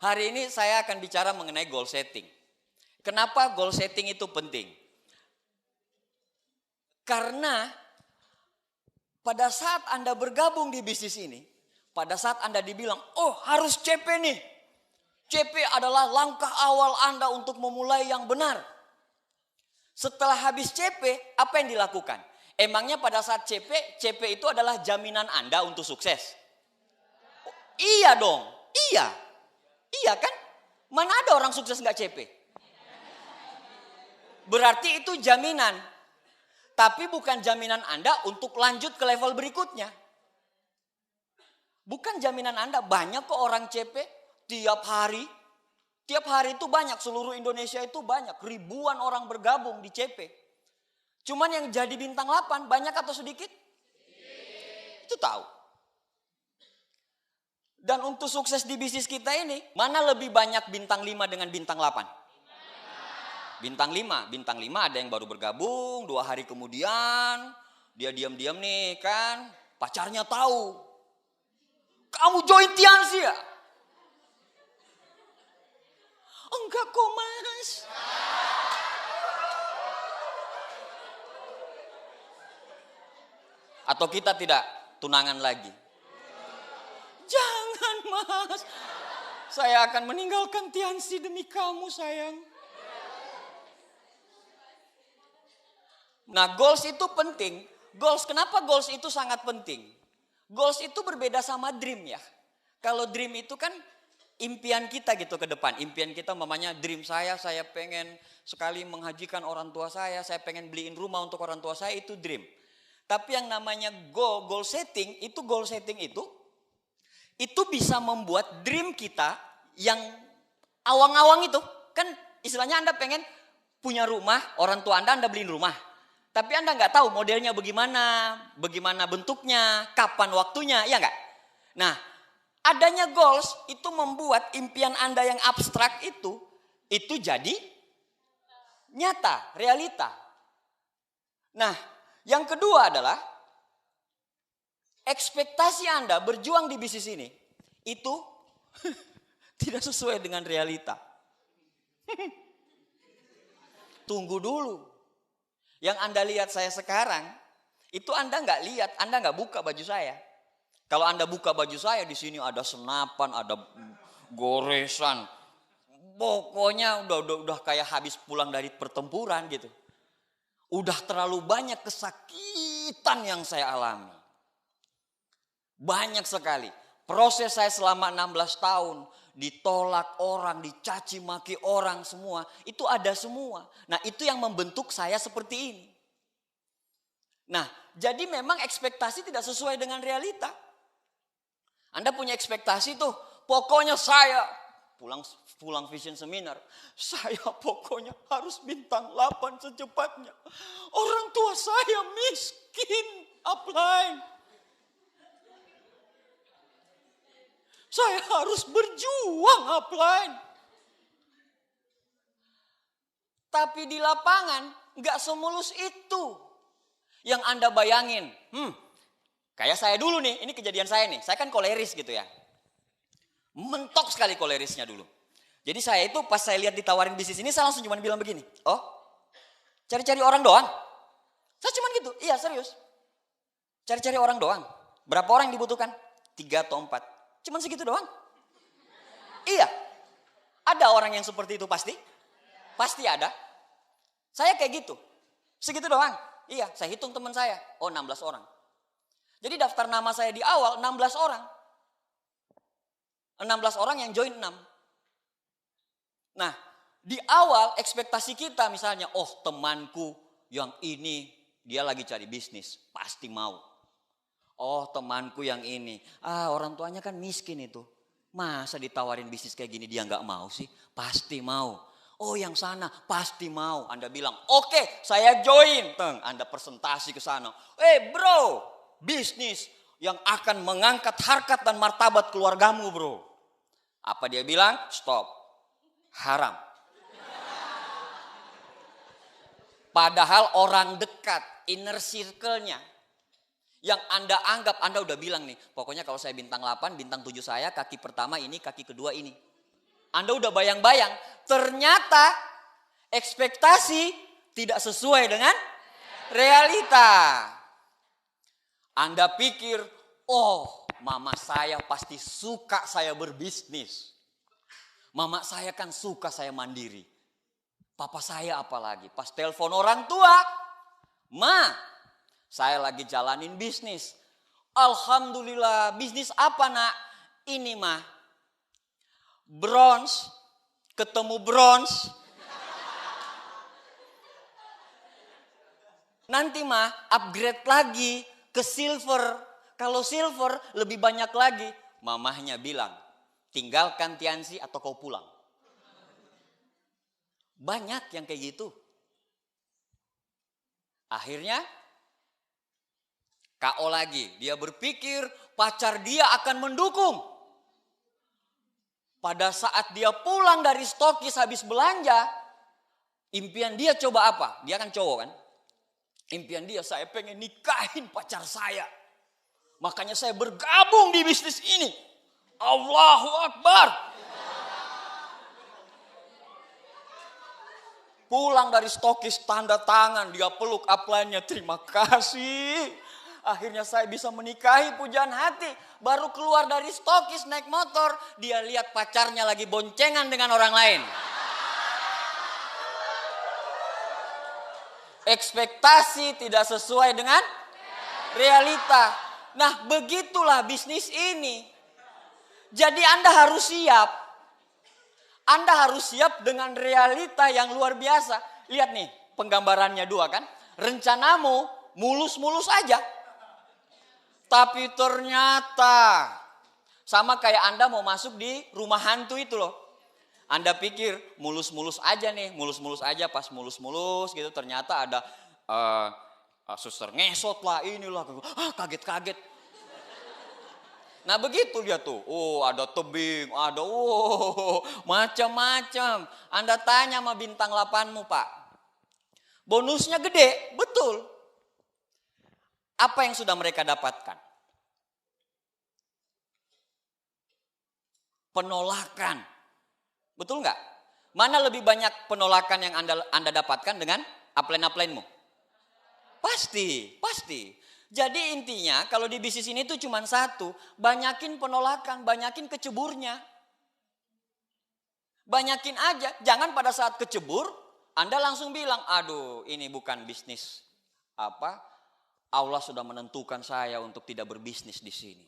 Hari ini saya akan bicara mengenai goal setting. Kenapa goal setting itu penting? Karena pada saat Anda bergabung di bisnis ini, pada saat Anda dibilang, oh harus CP nih. CP adalah langkah awal Anda untuk memulai yang benar. Setelah habis CP, apa yang dilakukan? Emangnya pada saat CP itu adalah jaminan Anda untuk sukses? Oh, iya dong, iya. Iya kan? Mana ada orang sukses nggak CP? Berarti itu jaminan. Tapi bukan jaminan Anda untuk lanjut ke level berikutnya. Bukan jaminan Anda. Banyak kok orang CP tiap hari. Tiap hari itu banyak. Seluruh Indonesia itu banyak. Ribuan orang bergabung di CP. Cuman yang jadi bintang 8 banyak atau sedikit? Itu tahu. Dan untuk sukses di bisnis kita ini, mana lebih banyak bintang 5 dengan bintang 8? Bintang 5. Bintang 5 ada yang baru bergabung, 2 hari kemudian, dia diam-diam nih kan, pacarnya tahu. Kamu join Tiansi ya? Enggak kok mas. Atau kita tidak tunangan lagi? Jangan mas, saya akan meninggalkan Tiansi demi kamu sayang. Nah goals itu penting. Goals, kenapa goals itu sangat penting? Goals itu berbeda sama dream ya. Kalau dream itu kan impian kita gitu ke depan. Impian kita mamanya dream saya pengen sekali menghajikan orang tua saya pengen beliin rumah untuk orang tua saya, itu dream. Tapi yang namanya goal setting itu bisa membuat dream kita yang awang-awang itu. Kan istilahnya Anda pengen punya rumah, orang tua Anda beliin rumah. Tapi Anda nggak tahu modelnya bagaimana bentuknya, kapan waktunya, ya nggak? Nah, adanya goals itu membuat impian Anda yang abstrak itu jadi nyata, realita. Nah, yang kedua adalah ekspektasi Anda berjuang di bisnis ini itu tidak sesuai dengan realita. Tunggu dulu. Yang Anda lihat saya sekarang, itu Anda nggak lihat, Anda nggak buka baju saya. Kalau Anda buka baju saya, di sini ada senapan, ada goresan. Pokoknya udah kayak habis pulang dari pertempuran gitu. Udah terlalu banyak kesakitan yang saya alami. Banyak sekali. Proses saya selama 16 tahun. Ditolak orang, dicaci maki orang semua. Itu ada semua. Nah itu yang membentuk saya seperti ini. Nah jadi memang ekspektasi tidak sesuai dengan realita. Anda punya ekspektasi tuh. Pokoknya saya pulang vision seminar. Saya pokoknya harus bintang 8 secepatnya. Orang tua saya miskin. Upline. Saya harus berjuang upline. Tapi di lapangan gak semulus itu. Yang Anda bayangin. Kayak saya dulu nih, ini kejadian saya nih. Saya kan koleris gitu ya. Mentok sekali kolerisnya dulu. Jadi saya itu pas saya lihat ditawarin bisnis ini, saya langsung cuma bilang begini. Oh, cari-cari orang doang? Saya cuma gitu, iya serius. Cari-cari orang doang. Berapa orang yang dibutuhkan? 3 atau 4. Cuman segitu doang. Iya. Ada orang yang seperti itu pasti? Pasti ada. Saya kayak gitu. Segitu doang. Iya, saya hitung teman saya. Oh, 16 orang. Jadi daftar nama saya di awal 16 orang. 16 orang yang join 6. Nah, di awal ekspektasi kita misalnya, oh temanku yang ini dia lagi cari bisnis, pasti mau. Oh temanku yang ini, orang tuanya kan miskin itu. Masa ditawarin bisnis kayak gini dia gak mau sih? Pasti mau. Oh yang sana pasti mau. Anda bilang, oke, saya join. Anda presentasi ke sana. Bro, bisnis yang akan mengangkat harkat dan martabat keluargamu bro. Apa dia bilang? Stop. Haram. Padahal orang dekat, inner circle-nya. Yang Anda anggap, Anda udah bilang nih, pokoknya kalau saya bintang 8, bintang 7 saya, kaki pertama ini, kaki kedua ini. Anda udah bayang-bayang, ternyata ekspektasi tidak sesuai dengan realita. Anda pikir, oh mama saya pasti suka saya berbisnis. Mama saya kan suka saya mandiri. Papa saya apalagi, pas telepon orang tua, Ma, saya lagi jalanin bisnis. Alhamdulillah, bisnis apa nak? Ini mah, bronze, ketemu bronze. Nanti mah upgrade lagi ke silver. Kalau silver lebih banyak lagi. Mamahnya bilang, tinggalkan Tiansi atau kau pulang. Banyak yang kayak gitu. Akhirnya KO lagi. Dia berpikir pacar dia akan mendukung. Pada saat dia pulang dari stokis habis belanja, impian dia coba apa? Dia kan cowok kan? Impian dia, saya pengen nikahin pacar saya. Makanya saya bergabung di bisnis ini. Allahu Akbar. Pulang dari stokis, tanda tangan, dia peluk upline-nya, terima kasih. Akhirnya saya bisa menikahi, pujaan hati. Baru keluar dari stokis naik motor, dia lihat pacarnya lagi boncengan dengan orang lain. Ekspektasi tidak sesuai dengan realita. Nah, begitulah bisnis ini. Jadi Anda harus siap. Anda harus siap dengan realita yang luar biasa. Lihat nih, penggambarannya dua kan. Rencanamu mulus-mulus aja. Tapi ternyata sama kayak Anda mau masuk di rumah hantu itu loh. Anda pikir mulus-mulus aja nih, mulus-mulus aja, pas mulus-mulus gitu ternyata ada suster ngesot lah, inilah, kaget-kaget. Nah begitu dia tuh, oh ada tebing, ada macam-macam. Anda tanya sama bintang 8-mu Pak, bonusnya gede, betul. Apa yang sudah mereka dapatkan? Penolakan. Betul nggak? Mana lebih banyak penolakan yang Anda dapatkan dengan upline-upline-mu? Pasti. Jadi intinya kalau di bisnis ini tuh cuma satu, banyakin penolakan, banyakin keceburnya. Banyakin aja, jangan pada saat kecebur Anda langsung bilang, aduh ini bukan bisnis. Allah sudah menentukan saya untuk tidak berbisnis di sini.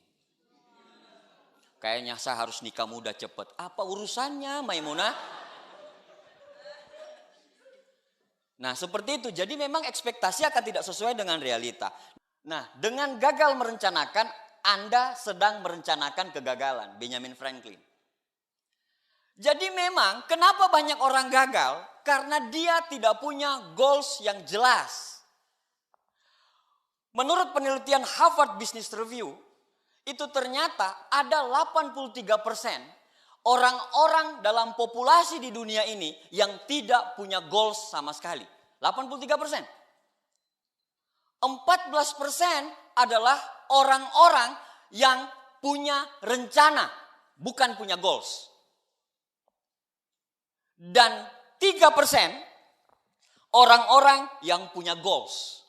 Kayaknya saya harus nikah muda cepat. Apa urusannya Maimunah? Nah seperti itu. Jadi memang ekspektasi akan tidak sesuai dengan realita. Nah dengan gagal merencanakan, Anda sedang merencanakan kegagalan. Benjamin Franklin. Jadi memang kenapa banyak orang gagal? Karena dia tidak punya goals yang jelas. Menurut penelitian Harvard Business Review, itu ternyata ada 83% orang-orang dalam populasi di dunia ini yang tidak punya goals sama sekali. 83%. 14% adalah orang-orang yang punya rencana, bukan punya goals. Dan 3% orang-orang yang punya goals.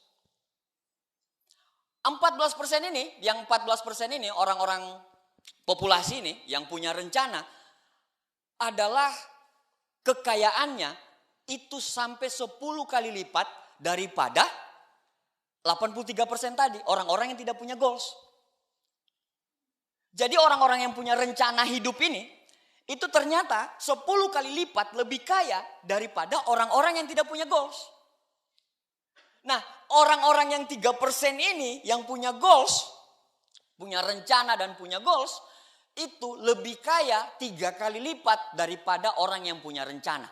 14% ini, yang 14% ini orang-orang populasi ini yang punya rencana adalah kekayaannya itu sampai 10 kali lipat daripada 83% tadi, orang-orang yang tidak punya goals. Jadi orang-orang yang punya rencana hidup ini itu ternyata 10 kali lipat lebih kaya daripada orang-orang yang tidak punya goals. Nah, orang-orang yang 3% ini yang punya goals, punya rencana dan punya goals, itu lebih kaya 3 kali lipat daripada orang yang punya rencana.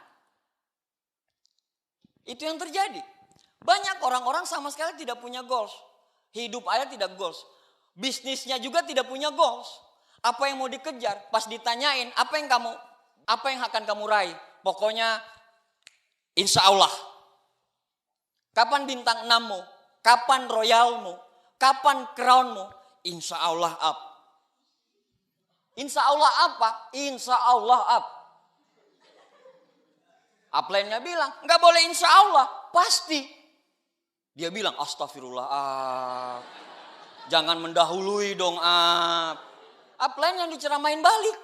Itu yang terjadi. Banyak orang-orang sama sekali tidak punya goals. Hidup aja tidak goals. Bisnisnya juga tidak punya goals. Apa yang mau dikejar? Pas ditanyain, apa yang akan kamu raih? Pokoknya insya Allah. Kapan bintang 6-mu? Kapan royalmu? Kapan crownmu? Insya Allah up. Insya Allah apa? Insya Allah up. Upline-nya bilang, nggak boleh insya Allah, pasti. Dia bilang, astagfirullah, jangan mendahului dong. Upline yang diceramain balik.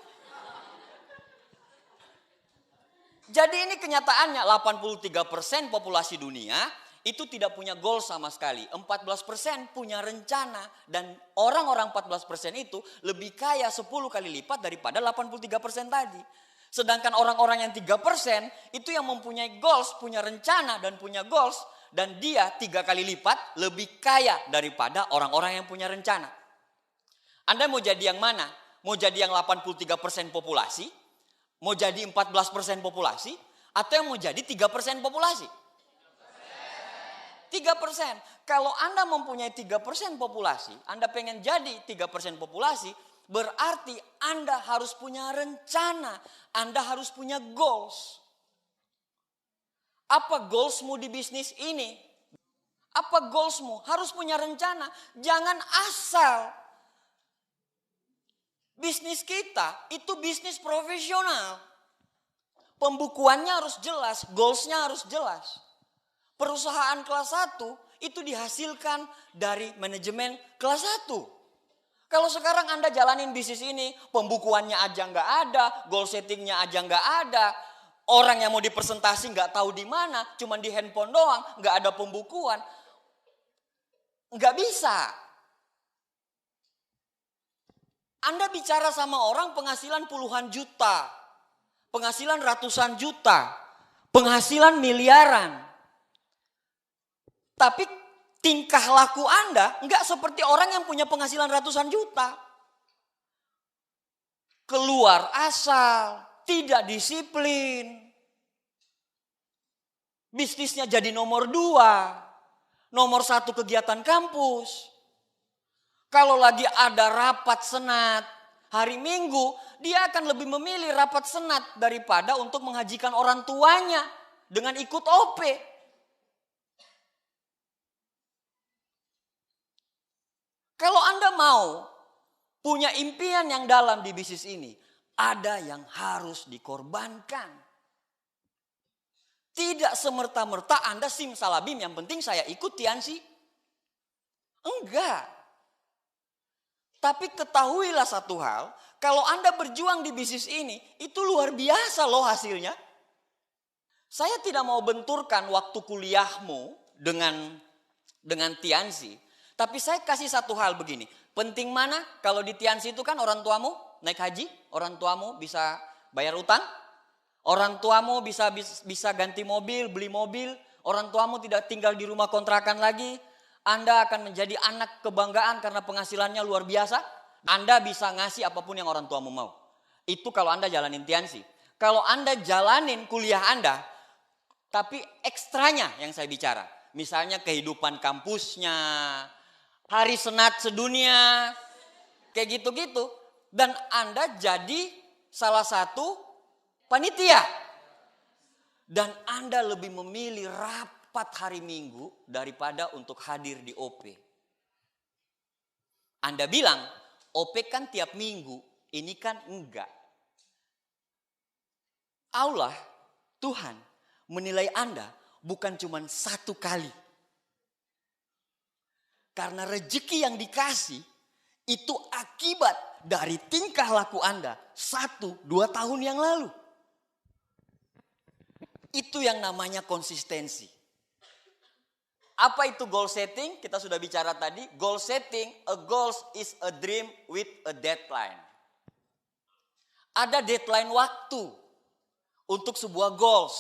Jadi ini kenyataannya 83% populasi dunia itu tidak punya goal sama sekali. 14% punya rencana. Dan orang-orang 14% itu lebih kaya 10 kali lipat daripada 83% tadi. Sedangkan orang-orang yang 3% itu yang mempunyai goals, punya rencana dan punya goals. Dan dia 3 kali lipat lebih kaya daripada orang-orang yang punya rencana. Anda mau jadi yang mana? Mau jadi yang 83% populasi? Mau jadi 14% populasi? Atau yang mau jadi 3% populasi? 3%. Kalau Anda mempunyai 3% populasi, Anda pengen jadi 3% populasi, berarti Anda harus punya rencana. Anda harus punya goals. Apa goalsmu di bisnis ini? Apa goalsmu? Harus punya rencana. Jangan asal. Bisnis kita itu bisnis profesional. Pembukuannya harus jelas, goalsnya harus jelas. Perusahaan kelas 1 itu dihasilkan dari manajemen kelas 1. Kalau sekarang Anda jalanin bisnis ini, pembukuannya aja nggak ada, goal settingnya aja nggak ada. Orang yang mau dipresentasi nggak tahu di mana, cuma di handphone doang, nggak ada pembukuan. Nggak bisa. Anda bicara sama orang penghasilan puluhan juta, penghasilan ratusan juta, penghasilan miliaran. Tapi tingkah laku Anda nggak seperti orang yang punya penghasilan ratusan juta. Keluar asal, tidak disiplin. Bisnisnya jadi nomor 2, nomor 1 kegiatan kampus. Kalau lagi ada rapat senat hari Minggu, dia akan lebih memilih rapat senat daripada untuk menghajikan orang tuanya dengan ikut OP. Kalau Anda mau punya impian yang dalam di bisnis ini, ada yang harus dikorbankan. Tidak semerta-merta Anda simsalabim, yang penting saya ikut Tiansi. Enggak. Tapi ketahuilah satu hal, kalau Anda berjuang di bisnis ini, itu luar biasa loh hasilnya. Saya tidak mau benturkan waktu kuliahmu dengan Tiansi. Tapi saya kasih satu hal begini, penting mana kalau di Tiansi itu kan orang tuamu naik haji, orang tuamu bisa bayar utang, orang tuamu bisa ganti mobil, beli mobil, orang tuamu tidak tinggal di rumah kontrakan lagi. Anda akan menjadi anak kebanggaan karena penghasilannya luar biasa. Anda bisa ngasih apapun yang orang tuamu mau. Itu kalau Anda jalanin Tiansi. Kalau Anda jalanin kuliah Anda, tapi ekstranya yang saya bicara. Misalnya kehidupan kampusnya, hari senat sedunia, kayak gitu-gitu. Dan Anda jadi salah satu panitia. Dan Anda lebih memilih rapat hari Minggu daripada untuk hadir di OP. Anda bilang, OP kan tiap minggu, ini kan enggak. Allah, Tuhan, menilai Anda bukan cuma 1 kali. Karena rezeki yang dikasih, itu akibat dari tingkah laku Anda 1-2 tahun yang lalu. Itu yang namanya konsistensi. Apa itu goal setting? Kita sudah bicara tadi. Goal setting, a goal is a dream with a deadline. Ada deadline waktu untuk sebuah goals.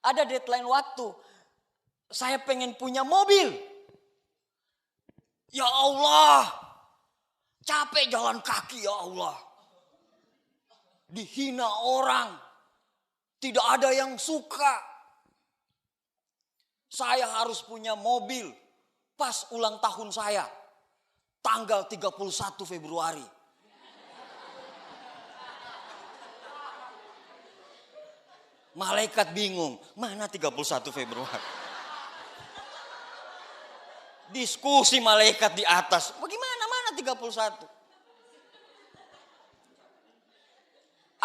Ada deadline waktu. Saya pengen punya mobil. Ya Allah, capek jalan kaki ya Allah. Dihina orang, tidak ada yang suka. Saya harus punya mobil pas ulang tahun saya, tanggal 31 Februari. Malaikat bingung, mana 31 Februari? Diskusi malaikat di atas, bagaimana mana 31?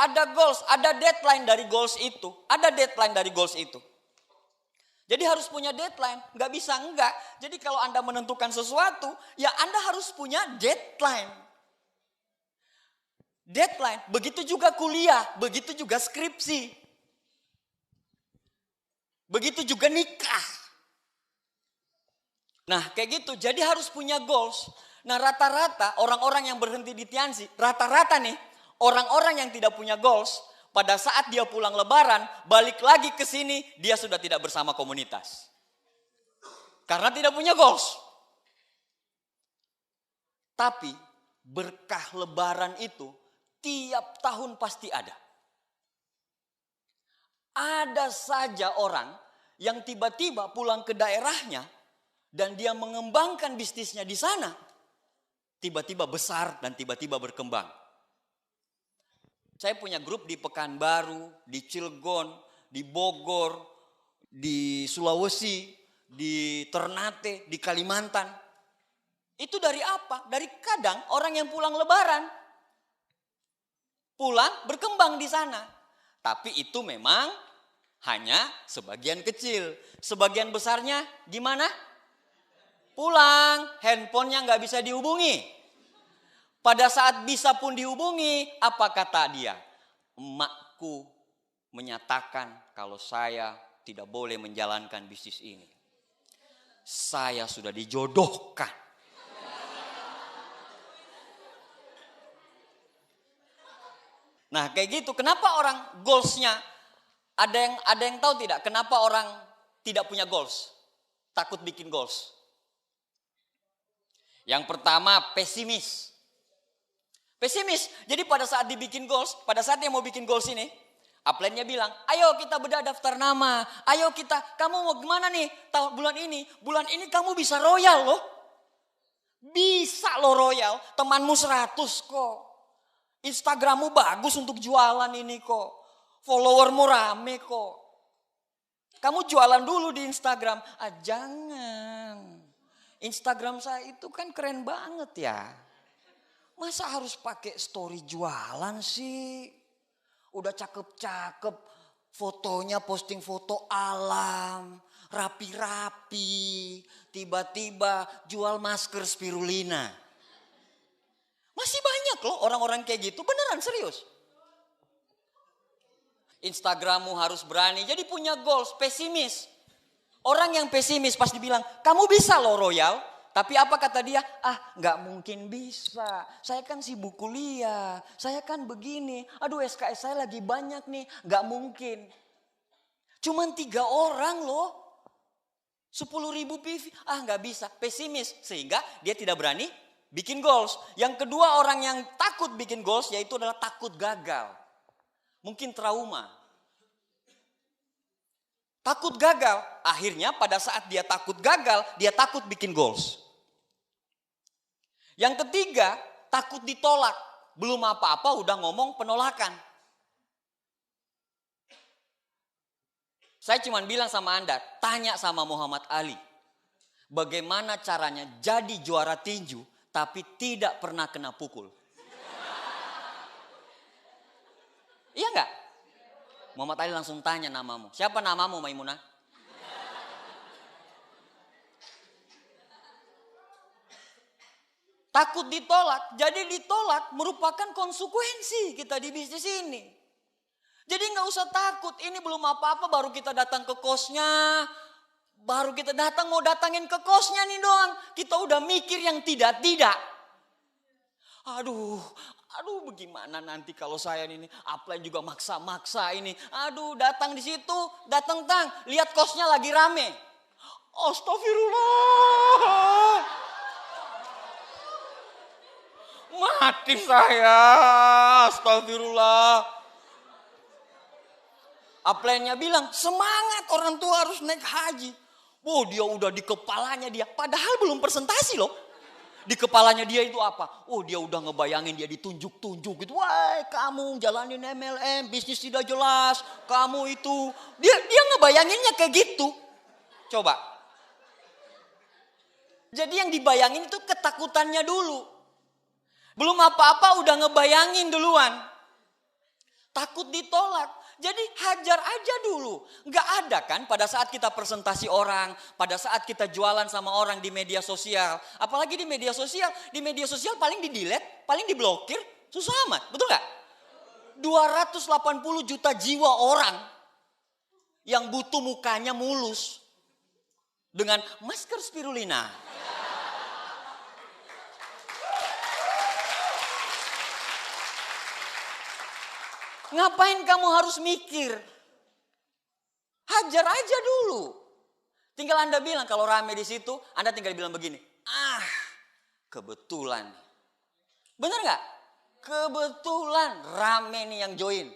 ada goals, ada deadline dari goals itu. Ada deadline dari goals itu. Jadi harus punya deadline, nggak bisa enggak. Jadi kalau Anda menentukan sesuatu, ya Anda harus punya deadline. Deadline, begitu juga kuliah, begitu juga skripsi. Begitu juga nikah. Nah kayak gitu, jadi harus punya goals. Nah rata-rata orang-orang yang berhenti di Tianzi, rata-rata nih, orang-orang yang tidak punya goals, pada saat dia pulang lebaran, balik lagi ke sini, dia sudah tidak bersama komunitas. Karena tidak punya goals. Tapi berkah lebaran itu tiap tahun pasti ada. Ada saja orang yang tiba-tiba pulang ke daerahnya dan dia mengembangkan bisnisnya di sana. Tiba-tiba besar dan tiba-tiba berkembang. Saya punya grup di Pekanbaru, di Cilegon, di Bogor, di Sulawesi, di Ternate, di Kalimantan. Itu dari apa? Dari kadang orang yang pulang lebaran. Pulang berkembang di sana. Tapi itu memang hanya sebagian kecil. Sebagian besarnya gimana? Pulang, handphonenya nggak bisa dihubungi. Pada saat bisa pun dihubungi, apa kata dia? Emakku menyatakan kalau saya tidak boleh menjalankan bisnis ini. Saya sudah dijodohkan. Nah kayak gitu, kenapa orang goalsnya, ada yang tahu tidak? Kenapa orang tidak punya goals? Takut bikin goals. Yang pertama pesimis. Pesimis. Jadi pada saat dibikin goals, pada saat dia mau bikin goals ini, upline-nya bilang, ayo kita bedah daftar nama. Ayo kita, kamu mau gimana nih tahun bulan ini? Bulan ini kamu bisa royal loh. Bisa loh royal. Temanmu 100 kok. Instagrammu bagus untuk jualan ini kok. Followermu rame kok. Kamu jualan dulu di Instagram. Ah jangan. Instagram saya itu kan keren banget ya. Masa harus pakai story jualan sih? Udah cakep-cakep, fotonya posting foto alam, rapi-rapi, tiba-tiba jual masker spirulina. Masih banyak loh orang-orang kayak gitu, beneran serius. Instagrammu harus berani, jadi punya goals, pesimis. Orang yang pesimis pasti bilang, kamu bisa loh royal. Tapi apa kata dia? Ah gak mungkin bisa. Saya kan sibuk kuliah. Saya kan begini. Aduh SKS saya lagi banyak nih. Gak mungkin. Cuman 3 orang loh. 10.000 PV. Ah gak bisa. Pesimis. Sehingga dia tidak berani bikin goals. Yang kedua orang yang takut bikin goals yaitu adalah takut gagal. Mungkin trauma. Takut gagal. Akhirnya pada saat dia takut gagal, dia takut bikin goals. Yang ketiga, takut ditolak. Belum apa-apa udah ngomong penolakan. Saya cuma bilang sama Anda, tanya sama Muhammad Ali. Bagaimana caranya jadi juara tinju tapi tidak pernah kena pukul? Iya enggak? Muhammad Ali langsung tanya namamu. Siapa namamu Maimunah? Takut ditolak, jadi ditolak merupakan konsekuensi kita di bisnis ini. Jadi nggak usah takut, ini belum apa-apa baru kita datang ke kosnya. Baru kita datang mau datangin ke kosnya nih doang. Kita udah mikir yang tidak-tidak. Aduh bagaimana nanti kalau saya ini upline juga maksa-maksa ini. Aduh datang di situ, datang lihat kosnya lagi rame. Astagfirullah. Mati saya, astagfirullah. Upline-nya bilang, semangat orang tua harus naik haji. Wow, dia udah di kepalanya dia, padahal belum presentasi loh. Di kepalanya dia itu apa? Oh, dia udah ngebayangin dia ditunjuk-tunjuk gitu. Wah, kamu jalanin MLM, bisnis tidak jelas. Kamu itu, dia ngebayanginnya kayak gitu. Coba. Jadi yang dibayangin itu ketakutannya dulu. Belum apa-apa udah ngebayangin duluan. takut ditolak. Jadi hajar aja dulu. Nggak ada kan pada saat kita presentasi orang, pada saat kita jualan sama orang di media sosial. Apalagi di media sosial paling di-delete, paling diblokir, susah amat, betul nggak? 280 juta jiwa orang yang butuh mukanya mulus dengan masker spirulina. Ngapain kamu harus mikir? Hajar aja dulu. Tinggal Anda bilang kalau rame di situ, Anda tinggal bilang begini. Kebetulan. Bener nggak? Kebetulan rame nih yang join.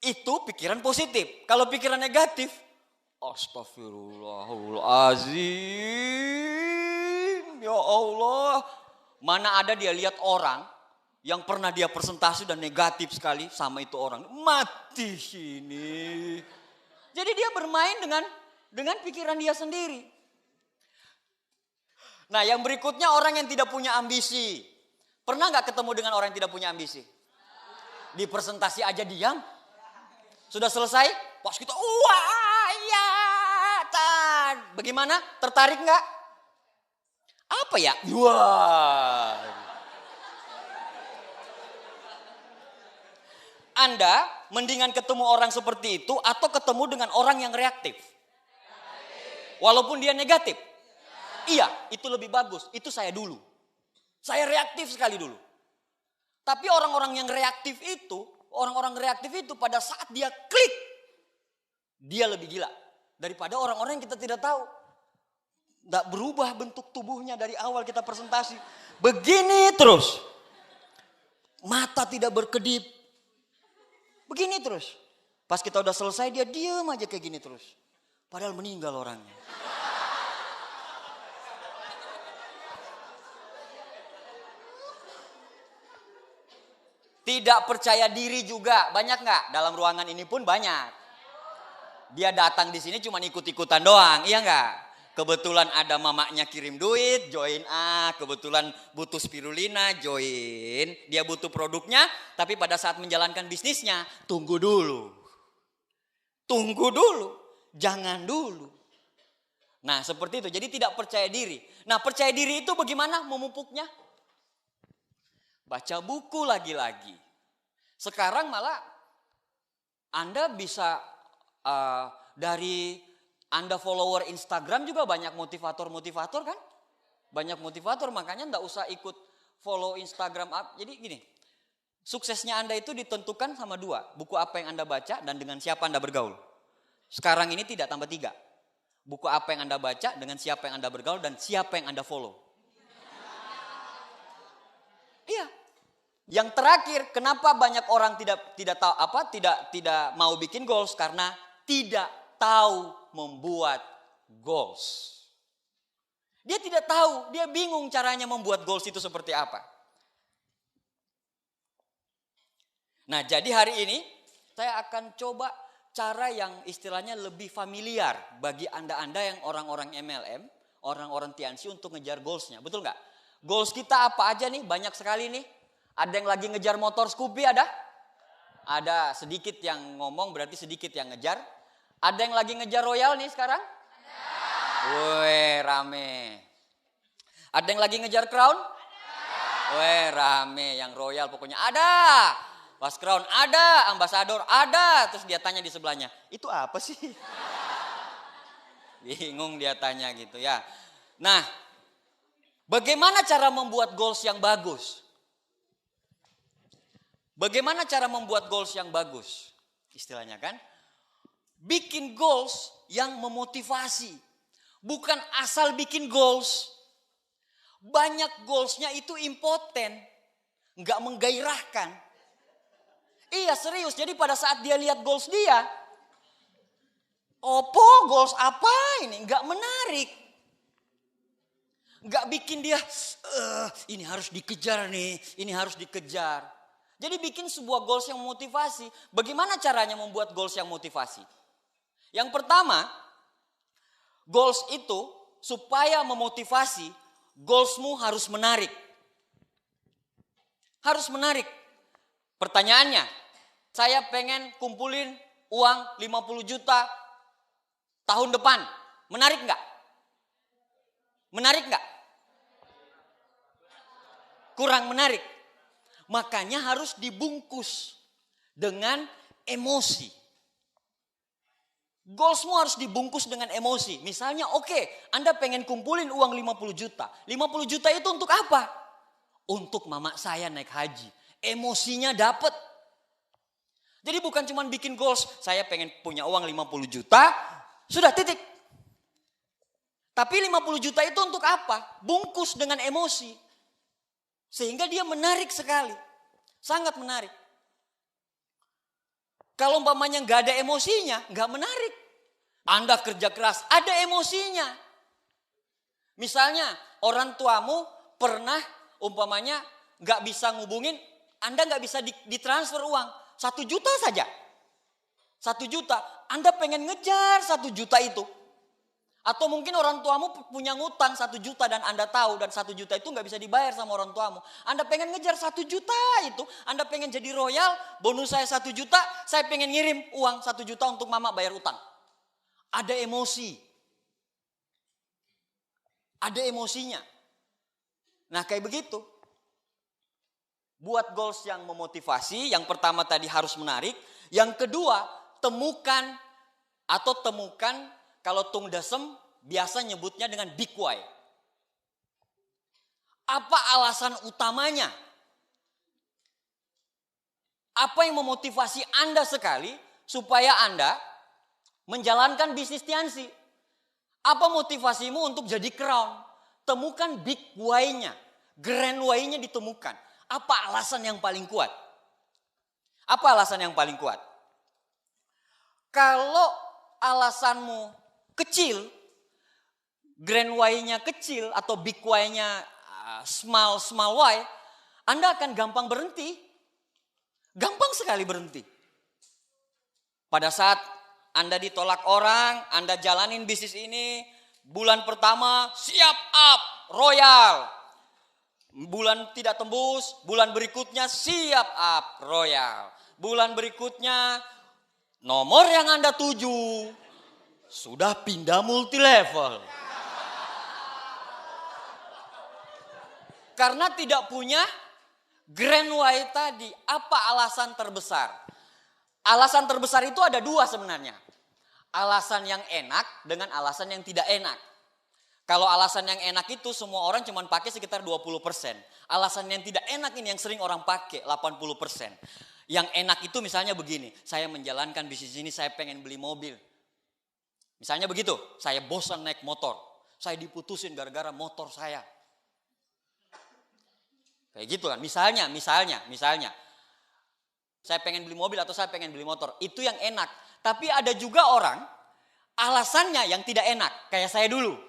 Itu pikiran positif. Kalau pikiran negatif, astagfirullahaladzim. Ya Allah. Mana ada dia lihat orang yang pernah dia presentasi dan negatif sekali sama itu orang. Mati sini. Jadi dia bermain dengan pikiran dia sendiri. Nah yang berikutnya orang yang tidak punya ambisi. Pernah gak ketemu dengan orang yang tidak punya ambisi? Di presentasi aja diam. Sudah selesai? Pas kita, wah ya. Bagaimana? Tertarik gak? Apa ya? Wah. Anda mendingan ketemu orang seperti itu atau ketemu dengan orang yang reaktif? Walaupun dia negatif? Iya, itu lebih bagus. Itu saya dulu. Saya reaktif sekali dulu. Tapi orang-orang yang reaktif itu, pada saat dia klik, dia lebih gila daripada orang-orang yang kita tidak tahu. Tidak berubah bentuk tubuhnya dari awal kita presentasi. Begini terus. Mata tidak berkedip. Begini terus. Pas kita udah selesai dia diam aja kayak gini terus. Padahal meninggal orangnya. Tidak percaya diri juga. Banyak nggak? Dalam ruangan ini pun banyak. Dia datang di sini cuma ikut-ikutan doang. Iya nggak? Kebetulan ada mamanya kirim duit, join kebetulan butuh spirulina, join. Dia butuh produknya, tapi pada saat menjalankan bisnisnya, tunggu dulu. Tunggu dulu, jangan dulu. Nah seperti itu, jadi tidak percaya diri. Nah percaya diri itu bagaimana memupuknya? Baca buku lagi-lagi. Sekarang malah Anda bisa dari Anda follower Instagram juga banyak motivator-motivator kan? Banyak motivator, makanya enggak usah ikut follow Instagram. Jadi gini, suksesnya Anda itu ditentukan sama dua. Buku apa yang Anda baca dan dengan siapa Anda bergaul. Sekarang ini tidak tambah 3. Buku apa yang Anda baca, dengan siapa yang Anda bergaul, dan siapa yang Anda follow. Iya. Yang terakhir, kenapa banyak orang tidak mau bikin goals? Karena tidak tahu membuat goals. Dia tidak tahu, dia bingung caranya membuat goals itu seperti apa. Nah, jadi hari ini saya akan coba cara yang istilahnya lebih familiar bagi Anda-Anda yang orang-orang MLM, orang-orang Tianxi untuk ngejar goalsnya. Betul nggak? Goals kita apa aja nih? Banyak sekali nih. Ada yang lagi ngejar motor Scoopy ada? Ada, sedikit yang ngomong berarti sedikit yang ngejar. Ada yang lagi ngejar Royal nih sekarang? Weh, rame. Ada yang lagi ngejar Crown? Weh, rame. Yang Royal pokoknya ada. Pas Crown ada, Ambassador ada. Terus dia tanya di sebelahnya, itu apa sih? Bingung dia tanya gitu ya. Nah, bagaimana cara membuat goals yang bagus? Bagaimana cara membuat goals yang bagus? Istilahnya kan, bikin goals yang memotivasi. Bukan asal bikin goals. Banyak goalsnya itu impoten. Nggak menggairahkan. Iya serius, jadi pada saat dia lihat goals dia. Goals apa ini? Nggak menarik. Nggak bikin dia, ini harus dikejar nih, ini harus dikejar. Jadi bikin sebuah goals yang memotivasi. Bagaimana caranya membuat goals yang motivasi? Yang pertama, goals itu supaya memotivasi, goalsmu harus menarik. Harus menarik. Pertanyaannya, saya pengen kumpulin uang 50 juta tahun depan. Menarik nggak? Menarik nggak? Kurang menarik. Makanya harus dibungkus dengan emosi. Goalsmu harus dibungkus dengan emosi. Misalnya oke, Anda pengen kumpulin uang 50 juta. 50 juta itu untuk apa? Untuk mama saya naik haji. Emosinya dapat. Jadi bukan cuma bikin goals, saya pengen punya uang 50 juta, sudah titik. Tapi 50 juta itu untuk apa? Bungkus dengan emosi. Sehingga dia menarik sekali. Sangat menarik. Kalau umpamanya nggak ada emosinya, nggak menarik. Anda kerja keras, ada emosinya. Misalnya orang tuamu pernah umpamanya nggak bisa ngubungin, Anda nggak bisa ditransfer uang 1 juta saja. 1 juta, Anda pengen ngejar 1 juta itu. Atau mungkin orang tuamu punya ngutang 1 juta dan Anda tahu dan 1 juta itu nggak bisa dibayar sama orang tuamu. Anda pengen ngejar 1 juta itu, Anda pengen jadi royal, bonus saya 1 juta, saya pengen ngirim uang 1 juta untuk mama bayar utang. Ada emosi. Ada emosinya. Nah kayak begitu. Buat goals yang memotivasi, yang pertama tadi harus menarik. Yang kedua, temukan kalau Tung Desem biasa nyebutnya dengan big why. Apa alasan utamanya? Apa yang memotivasi Anda sekali supaya Anda menjalankan bisnis Tiansi? Apa motivasimu untuk jadi crown? Temukan big why-nya. Grand why-nya ditemukan. Apa alasan yang paling kuat? Apa alasan yang paling kuat? Kalau alasanmu kecil, grand why-nya kecil atau big why-nya small why, Anda akan gampang berhenti. Gampang sekali berhenti. Pada saat Anda ditolak orang, Anda jalanin bisnis ini, bulan pertama siap up, royal. Bulan tidak tembus, bulan berikutnya siap up, royal. Bulan berikutnya nomor yang Anda tuju sudah pindah multi level. Karena tidak punya grand why tadi. Apa alasan terbesar? Alasan terbesar itu ada 2 sebenarnya. Alasan yang enak dengan alasan yang tidak enak. Kalau alasan yang enak itu semua orang cuma pakai sekitar 20%. Alasan yang tidak enak ini yang sering orang pakai 80%. Yang enak itu misalnya begini, saya menjalankan bisnis ini, saya pengen beli mobil. Misalnya begitu, saya bosan naik motor. Saya diputusin gara-gara motor saya. Kayak gitu kan, misalnya. Saya pengen beli mobil atau saya pengen beli motor. Itu yang enak. Tapi ada juga orang, alasannya yang tidak enak. Kayak saya dulu.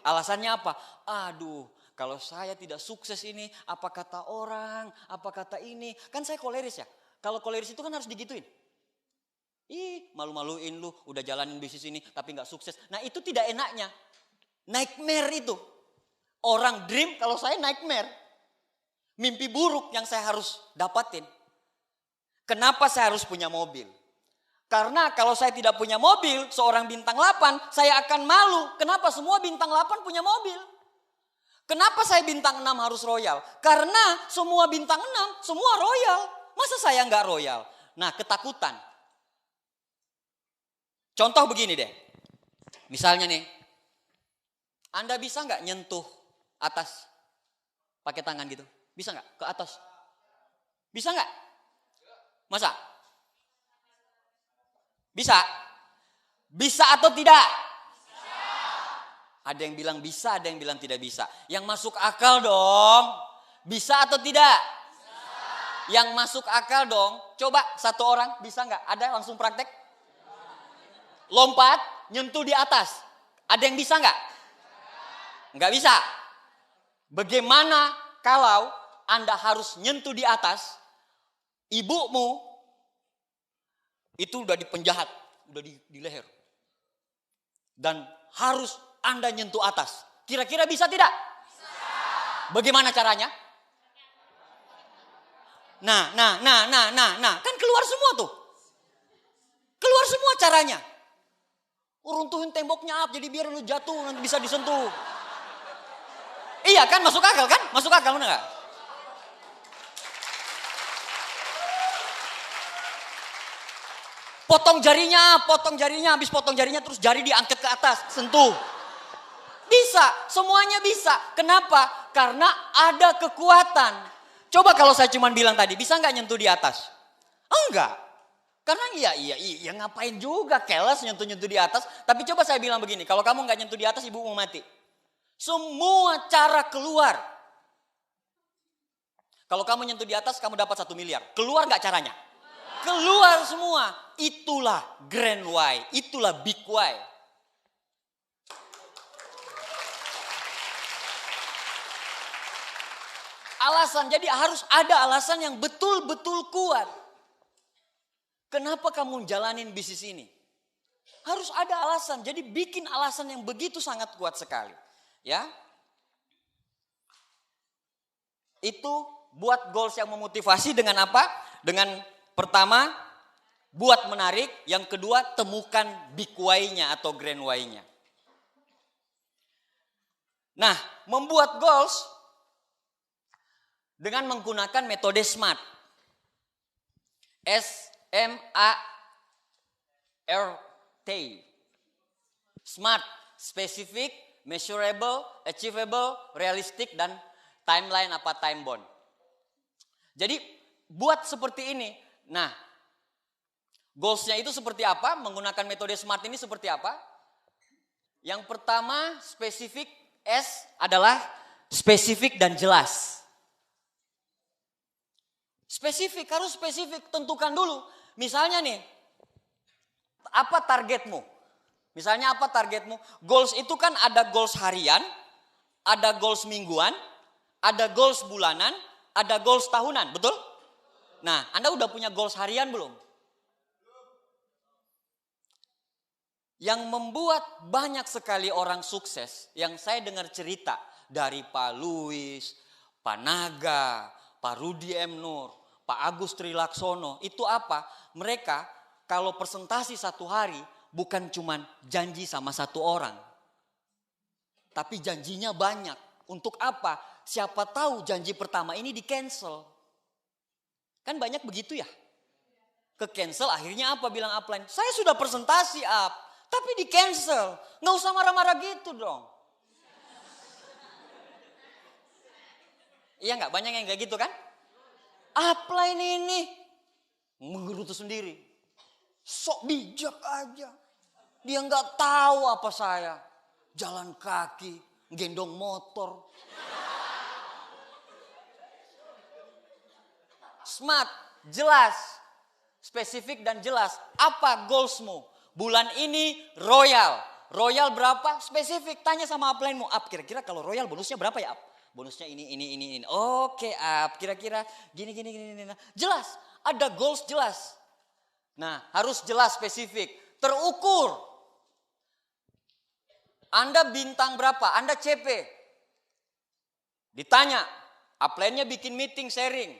Alasannya apa? Aduh, kalau saya tidak sukses ini, apa kata orang, apa kata ini. Kan saya koleris ya. Kalau koleris itu kan harus digituin. Malu-maluin lu, udah jalanin bisnis ini tapi gak sukses. Nah itu tidak enaknya. Nightmare itu. Orang dream, kalau saya nightmare. Mimpi buruk yang saya harus dapatin. Kenapa saya harus punya mobil? Karena kalau saya tidak punya mobil, seorang bintang 8, saya akan malu. Kenapa semua bintang 8 punya mobil? Kenapa saya bintang 6 harus royal? Karena semua bintang 6, semua royal. Masa saya nggak royal? Nah ketakutan. Contoh begini deh. Misalnya nih, Anda bisa nggak nyentuh atas pakai tangan gitu? Bisa nggak ke atas? Bisa nggak? Masa? Bisa? Bisa atau tidak? Bisa. Ada yang bilang bisa, ada yang bilang tidak bisa. Yang masuk akal dong. Bisa atau tidak? Bisa. Yang masuk akal dong. Coba satu orang bisa nggak? Ada langsung praktek? Lompat, nyentuh di atas. Ada yang bisa nggak? Nggak bisa. Bagaimana kalau Anda harus nyentuh di atas, ibumu itu udah di penjahat, udah di leher. Dan harus Anda nyentuh atas. Kira-kira bisa tidak? Bisa. Bagaimana caranya? Nah. Kan keluar semua tuh. Keluar semua caranya. Runtuhin temboknya up, jadi biar lu jatuh, nanti bisa disentuh. Iya kan, masuk akal kan? Masuk akal, bener gak? Potong jarinya, habis potong jarinya terus jari diangkat ke atas, sentuh. Bisa, semuanya bisa. Kenapa? Karena ada kekuatan. Coba kalau saya cuma bilang tadi, bisa nggak nyentuh di atas? Enggak. Karena iya ngapain juga keles nyentuh-nyentuh di atas. Tapi coba saya bilang begini, kalau kamu nggak nyentuh di atas ibu mau mati. Semua cara keluar. Kalau kamu nyentuh di atas kamu dapat 1 miliar. Keluar nggak caranya? Keluar semua. Itulah grand why, itulah big why. Alasan, jadi harus ada alasan yang betul-betul kuat. Kenapa kamu jalanin bisnis ini? Harus ada alasan, jadi bikin alasan yang begitu sangat kuat sekali. Ya, itu buat goals yang memotivasi dengan apa? Dengan pertama, buat menarik. Yang kedua, temukan big why-nya atau grand why-nya. Nah, membuat goals dengan menggunakan metode SMART. SMART. SMART, specific, measurable, achievable, realistic, dan timeline apa time bound. Jadi buat seperti ini. Nah, goalsnya itu seperti apa? Menggunakan metode SMART ini seperti apa? Yang pertama, spesifik. S adalah spesifik dan jelas. Spesifik, harus spesifik, tentukan dulu. Misalnya nih, apa targetmu? Misalnya apa targetmu? Goals itu kan ada goals harian, ada goals mingguan, ada goals bulanan, ada goals tahunan, betul? Nah, Anda udah punya goals harian belum? Yang membuat banyak sekali orang sukses, yang saya dengar cerita dari Pak Luis, Pak Naga, Pak Rudi M. Nur, Pak Agus Trilaksono, itu apa? Mereka kalau presentasi 1 hari bukan cuma janji sama 1 orang. Tapi janjinya banyak. Untuk apa? Siapa tahu janji pertama ini di cancel. Kan banyak begitu ya. Ke cancel akhirnya apa bilang upline? Saya sudah presentasi tapi di cancel. Nggak usah marah-marah gitu dong. Iya nggak? Banyak yang kayak gitu kan? Upline ini menggerutu sendiri. Sok bijak aja. Dia nggak tahu apa saya. Jalan kaki, gendong motor. SMART, jelas. Spesifik dan jelas. Apa goalsmu? Bulan ini royal. Royal berapa? Spesifik. Tanya sama upline-mu. Kira-kira kalau royal bonusnya berapa ya? Bonusnya ini. Oke, kira-kira gini. Jelas, ada goals jelas. Nah, harus jelas, spesifik, terukur. Anda bintang berapa? Anda CP. Ditanya, upline-nya bikin meeting sharing.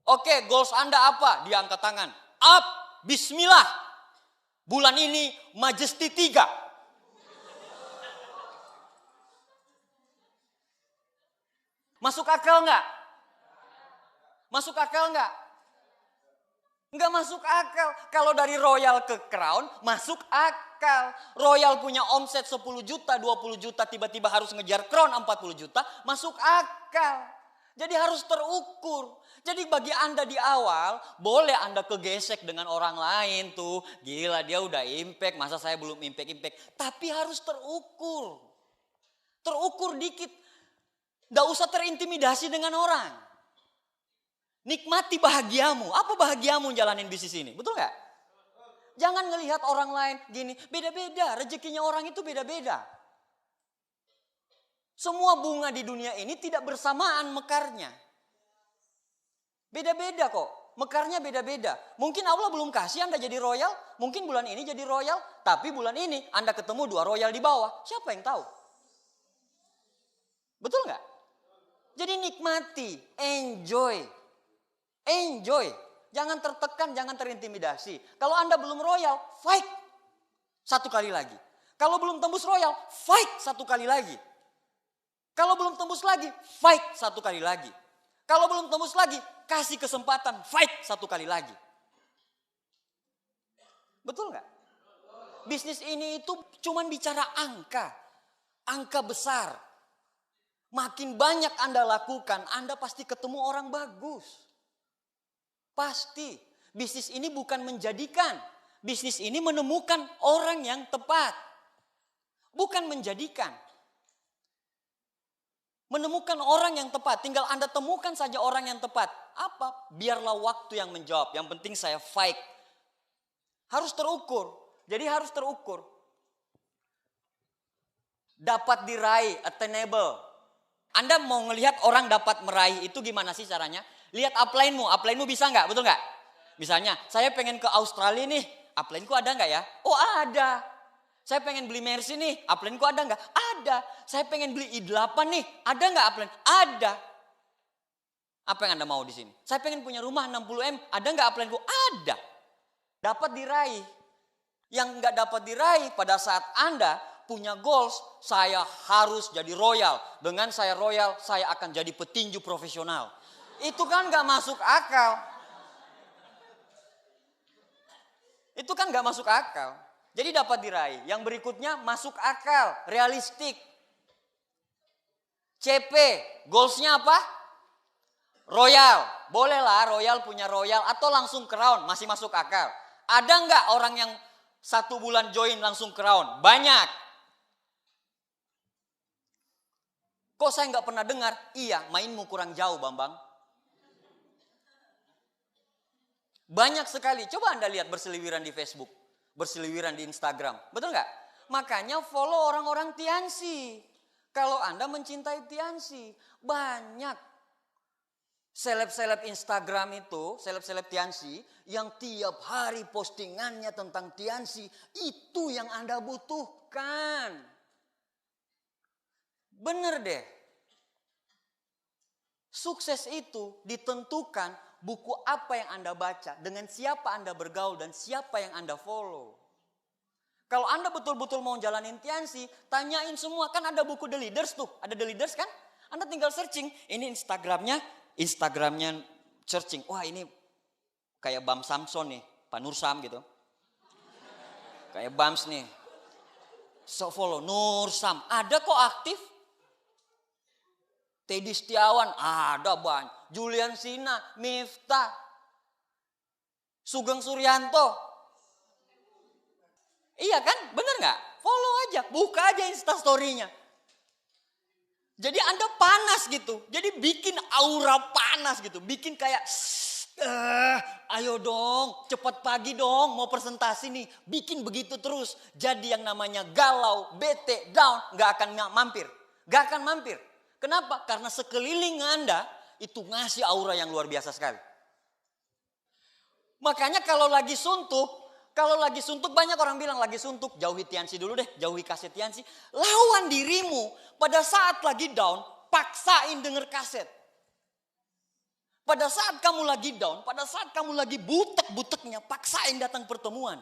Oke, goals Anda apa? Dia angkat tangan. Bismillah. Bulan ini Majesty 3. Masuk akal nggak? Masuk akal nggak? Nggak masuk akal. Kalau dari Royal ke Crown, masuk akal. Royal punya omset 10 juta, 20 juta, tiba-tiba harus ngejar Crown 40 juta, masuk akal. Jadi harus terukur. Jadi bagi Anda di awal, boleh Anda kegesek dengan orang lain tuh. Gila dia udah impact, masa saya belum impact. Tapi harus terukur. Terukur dikit. Nggak usah terintimidasi dengan orang. Nikmati bahagiamu. Apa bahagiamu jalanin bisnis ini? Betul nggak? Jangan ngelihat orang lain gini. Beda-beda. Rezekinya orang itu beda-beda. Semua bunga di dunia ini tidak bersamaan mekarnya. Beda-beda kok. Mekarnya beda-beda. Mungkin Allah belum kasih Anda jadi royal. Mungkin bulan ini jadi royal. Tapi bulan ini Anda ketemu 2 royal di bawah. Siapa yang tahu? Betul nggak? Jadi nikmati, enjoy. Enjoy. Jangan tertekan, jangan terintimidasi. Kalau Anda belum royal, fight. Satu kali lagi. Kalau belum tembus royal, fight satu kali lagi. Kalau belum tembus lagi, fight satu kali lagi. Kalau belum tembus lagi, kasih kesempatan, fight satu kali lagi. Betul nggak? Bisnis ini itu cuman bicara angka. Angka besar. Makin banyak Anda lakukan, Anda pasti ketemu orang bagus. Pasti. Bisnis ini bukan menjadikan. Bisnis ini menemukan orang yang tepat. Bukan menjadikan. Menemukan orang yang tepat. Tinggal Anda temukan saja orang yang tepat. Apa? Biarlah waktu yang menjawab. Yang penting saya fight. Harus terukur. Jadi harus terukur. Dapat diraih, attainable. Anda mau ngelihat orang dapat meraih itu gimana sih caranya? Lihat upline-mu. Upline-mu bisa nggak? Betul nggak? Misalnya, saya pengen ke Australia nih. Upline-ku ada nggak ya? Oh ada. Saya pengen beli Mercy nih. Upline-ku ada nggak? Ada. Saya pengen beli i8 nih. Ada nggak upline? Ada. Apa yang Anda mau di sini? Saya pengen punya rumah 60M. Ada nggak upline-ku? Ada. Dapat diraih. Yang nggak dapat diraih pada saat Anda punya goals, saya harus jadi royal. Dengan saya royal, saya akan jadi petinju profesional. Itu kan nggak masuk akal. Itu kan nggak masuk akal. Jadi dapat diraih. Yang berikutnya masuk akal, realistik. CP, goalsnya apa? Royal. Bolehlah royal punya royal atau langsung crown, masih masuk akal. Ada nggak orang yang 1 bulan join langsung crown? Banyak. Kok saya nggak pernah dengar? Iya, mainmu kurang jauh, Bambang. Banyak sekali. Coba Anda lihat berseliweran di Facebook, berseliweran di Instagram. Betul nggak? Makanya follow orang-orang Tiansi. Kalau Anda mencintai Tiansi, banyak seleb-seleb Instagram itu, seleb-seleb Tiansi yang tiap hari postingannya tentang Tiansi, itu yang Anda butuhkan. Bener deh. Sukses itu ditentukan buku apa yang Anda baca, dengan siapa Anda bergaul, dan siapa yang Anda follow. Kalau Anda betul-betul mau jalanin Tiansi, tanyain semua. Kan ada buku The Leaders tuh. Ada The Leaders kan? Anda tinggal searching. Ini Instagramnya searching. Wah ini kayak Bam Samson nih. Pak Nur Sam gitu. Kayak Bams nih. So follow Nur Sam. Ada kok aktif. Teddy Setiawan, ada banyak. Julian Sina, Miftah, Sugeng Suryanto. Iya kan? Bener nggak? Follow aja, buka aja Instastory-nya. Jadi Anda panas gitu. Jadi bikin aura panas gitu. Bikin kayak, ayo dong, cepat pagi dong, mau presentasi nih. Bikin begitu terus. Jadi yang namanya galau, bete, down, nggak akan mampir. Nggak akan mampir. Kenapa? Karena sekeliling Anda itu ngasih aura yang luar biasa sekali. Makanya kalau lagi suntuk banyak orang bilang lagi suntuk, jauhi Tiansi dulu deh, jauhi kaset Tiansi. Lawan dirimu pada saat lagi down, paksain denger kaset. Pada saat kamu lagi down, pada saat kamu lagi butek-buteknya, paksain datang pertemuan.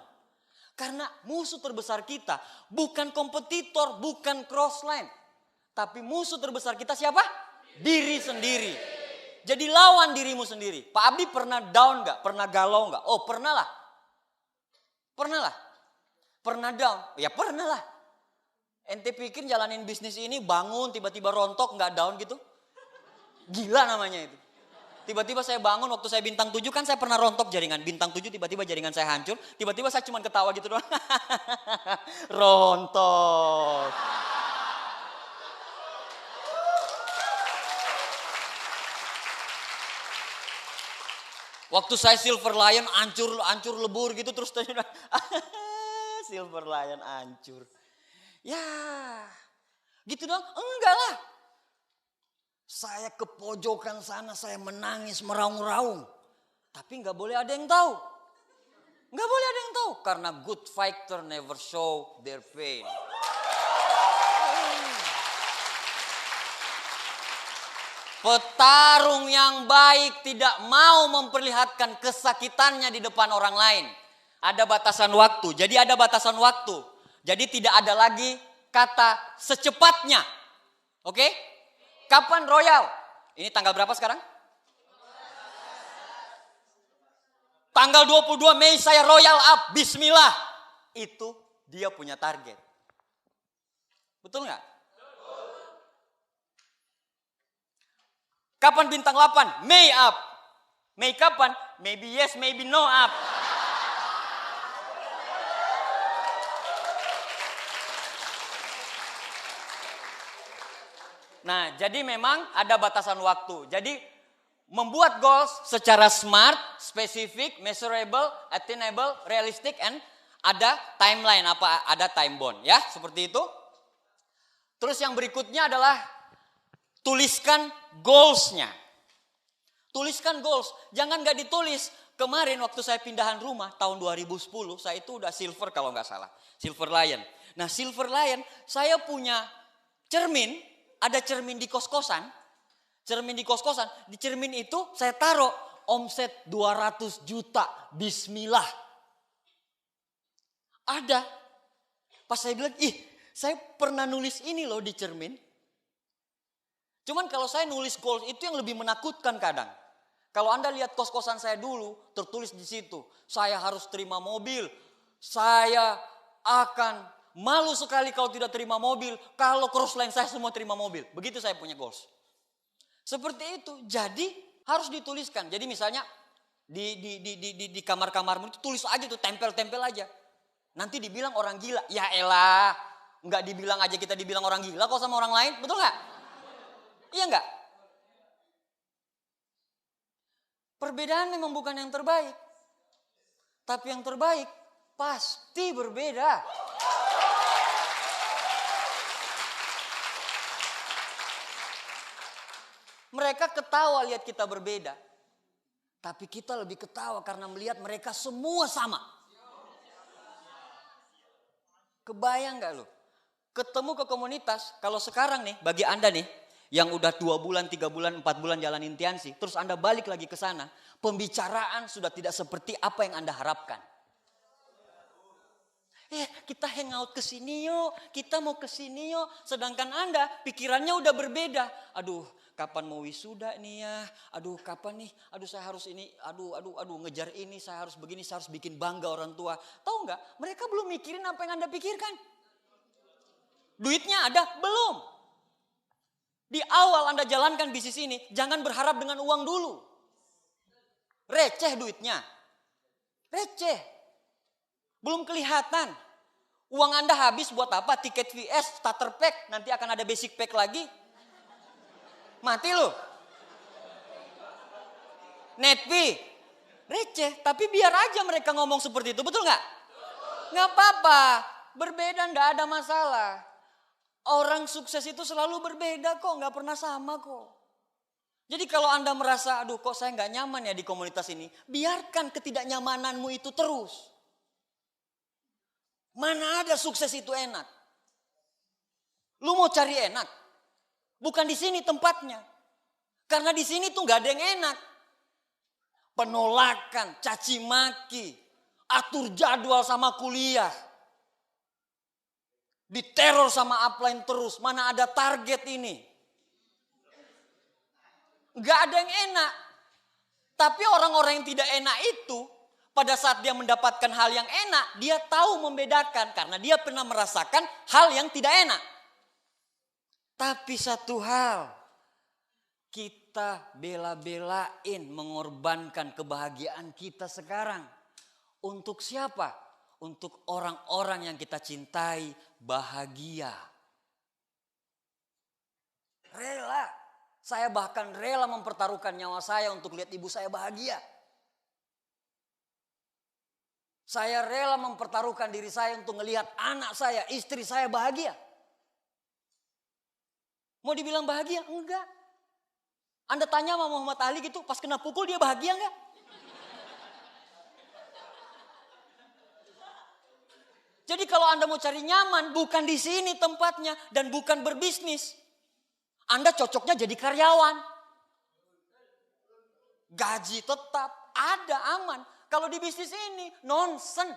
Karena musuh terbesar kita bukan kompetitor, bukan crossline. Tapi musuh terbesar kita siapa? Diri sendiri. Jadi lawan dirimu sendiri. Pak Abdi pernah down gak? Pernah galau gak? Oh pernah lah. Pernah lah. Pernah down? Ya pernah lah. Ente pikir jalanin bisnis ini bangun tiba-tiba rontok gak down gitu? Gila namanya itu. Tiba-tiba saya bangun waktu saya bintang 7 kan saya pernah rontok jaringan. Bintang 7 tiba-tiba jaringan saya hancur. Tiba-tiba saya cuma ketawa gitu doang. Rontok. Waktu saya Silver Lion hancur lebur gitu terus tanya Silver Lion hancur. Ya, gitu dong? Enggak lah. Saya ke pojokan sana, saya menangis meraung-raung. Tapi nggak boleh ada yang tahu. Nggak boleh ada yang tahu karena good fighter never show their pain. Petarung yang baik baik tidak mau memperlihatkan kesakitannya di depan orang lain. Ada batasan waktu. Jadi ada batasan waktu. Jadi tidak ada lagi kata secepatnya. Oke? Kapan royal? Ini tanggal berapa sekarang? Tanggal 22 Mei saya royal up. Bismillah. Itu dia punya target. Betul nggak? Kapan bintang 8? Mei up. Mei kapan? Maybe yes, maybe no up. Nah, jadi memang ada batasan waktu. Jadi membuat goals secara smart, spesifik, measurable, attainable, realistic, and ada timeline, ada time bound. Ya, seperti itu. Terus yang berikutnya adalah tuliskan goals-nya. Tuliskan goals. Jangan nggak ditulis. Kemarin waktu saya pindahan rumah tahun 2010, saya itu udah silver kalau nggak salah. Silver Lion. Nah, Silver Lion, saya punya cermin. Ada cermin di kos-kosan. Cermin di kos-kosan. Di cermin itu saya taruh omset 200 juta. Bismillah. Ada. Pas saya bilang, saya pernah nulis ini loh di cermin. Cuman kalau saya nulis goals itu yang lebih menakutkan kadang. Kalau Anda lihat kos-kosan saya dulu, tertulis di situ. Saya harus terima mobil. Saya akan malu sekali kalau tidak terima mobil. Kalau crossline saya semua terima mobil. Begitu saya punya goals. Seperti itu. Jadi harus dituliskan. Jadi misalnya di kamar-kamarmu itu tulis aja tuh, tempel-tempel aja. Nanti dibilang orang gila. Ya elah. Enggak dibilang aja kita dibilang orang gila kok sama orang lain. Betul nggak? Iya nggak? Perbedaan memang bukan yang terbaik. Tapi yang terbaik pasti berbeda. Mereka ketawa lihat kita berbeda. Tapi kita lebih ketawa karena melihat mereka semua sama. Kebayang gak lo? Ketemu ke komunitas, kalau sekarang nih bagi Anda nih, yang udah 2 bulan, 3 bulan, 4 bulan jalan intiansi, terus Anda balik lagi ke sana, pembicaraan sudah tidak seperti apa yang Anda harapkan. Kita hangout ke sini yuk, kita mau ke sini yuk. Sedangkan Anda pikirannya udah berbeda. Aduh, kapan mau wisuda nih ya? Aduh, kapan nih? Aduh, saya harus ini. Aduh, ngejar ini. Saya harus begini, saya harus bikin bangga orang tua. Tahu nggak? Mereka belum mikirin apa yang Anda pikirkan. Duitnya ada? Belum. Di awal Anda jalankan bisnis ini, jangan berharap dengan uang dulu. Receh duitnya. Receh. Belum kelihatan. Uang Anda habis buat apa? Tiket VS, starter pack, nanti akan ada basic pack lagi. Mati lu. Netpi. Receh, tapi biar aja mereka ngomong seperti itu, betul nggak? Nggak apa-apa, berbeda nggak ada masalah. Orang sukses itu selalu berbeda kok, nggak pernah sama kok. Jadi kalau Anda merasa, aduh kok saya nggak nyaman ya di komunitas ini, biarkan ketidaknyamananmu itu terus. Mana ada sukses itu enak? Lu mau cari enak? Bukan di sini tempatnya. Karena di sini tuh nggak ada yang enak. Penolakan, caci maki, atur jadwal sama kuliah. Diteror sama upline terus, mana ada target ini. Nggak ada yang enak. Tapi orang-orang yang tidak enak itu, pada saat dia mendapatkan hal yang enak, dia tahu membedakan. Karena dia pernah merasakan hal yang tidak enak. Tapi satu hal, kita bela-belain mengorbankan kebahagiaan kita sekarang. Untuk siapa? Untuk orang-orang yang kita cintai bahagia. Rela. Saya bahkan rela mempertaruhkan nyawa saya untuk lihat ibu saya bahagia. Saya rela mempertaruhkan diri saya untuk melihat anak saya, istri saya bahagia. Mau dibilang bahagia? Enggak. Anda tanya sama Muhammad Ali gitu, pas kena pukul dia bahagia enggak? Jadi kalau Anda mau cari nyaman, bukan di sini tempatnya dan bukan berbisnis. Anda cocoknya jadi karyawan. gaji tetap, ada aman. Kalau di bisnis ini, nonsen.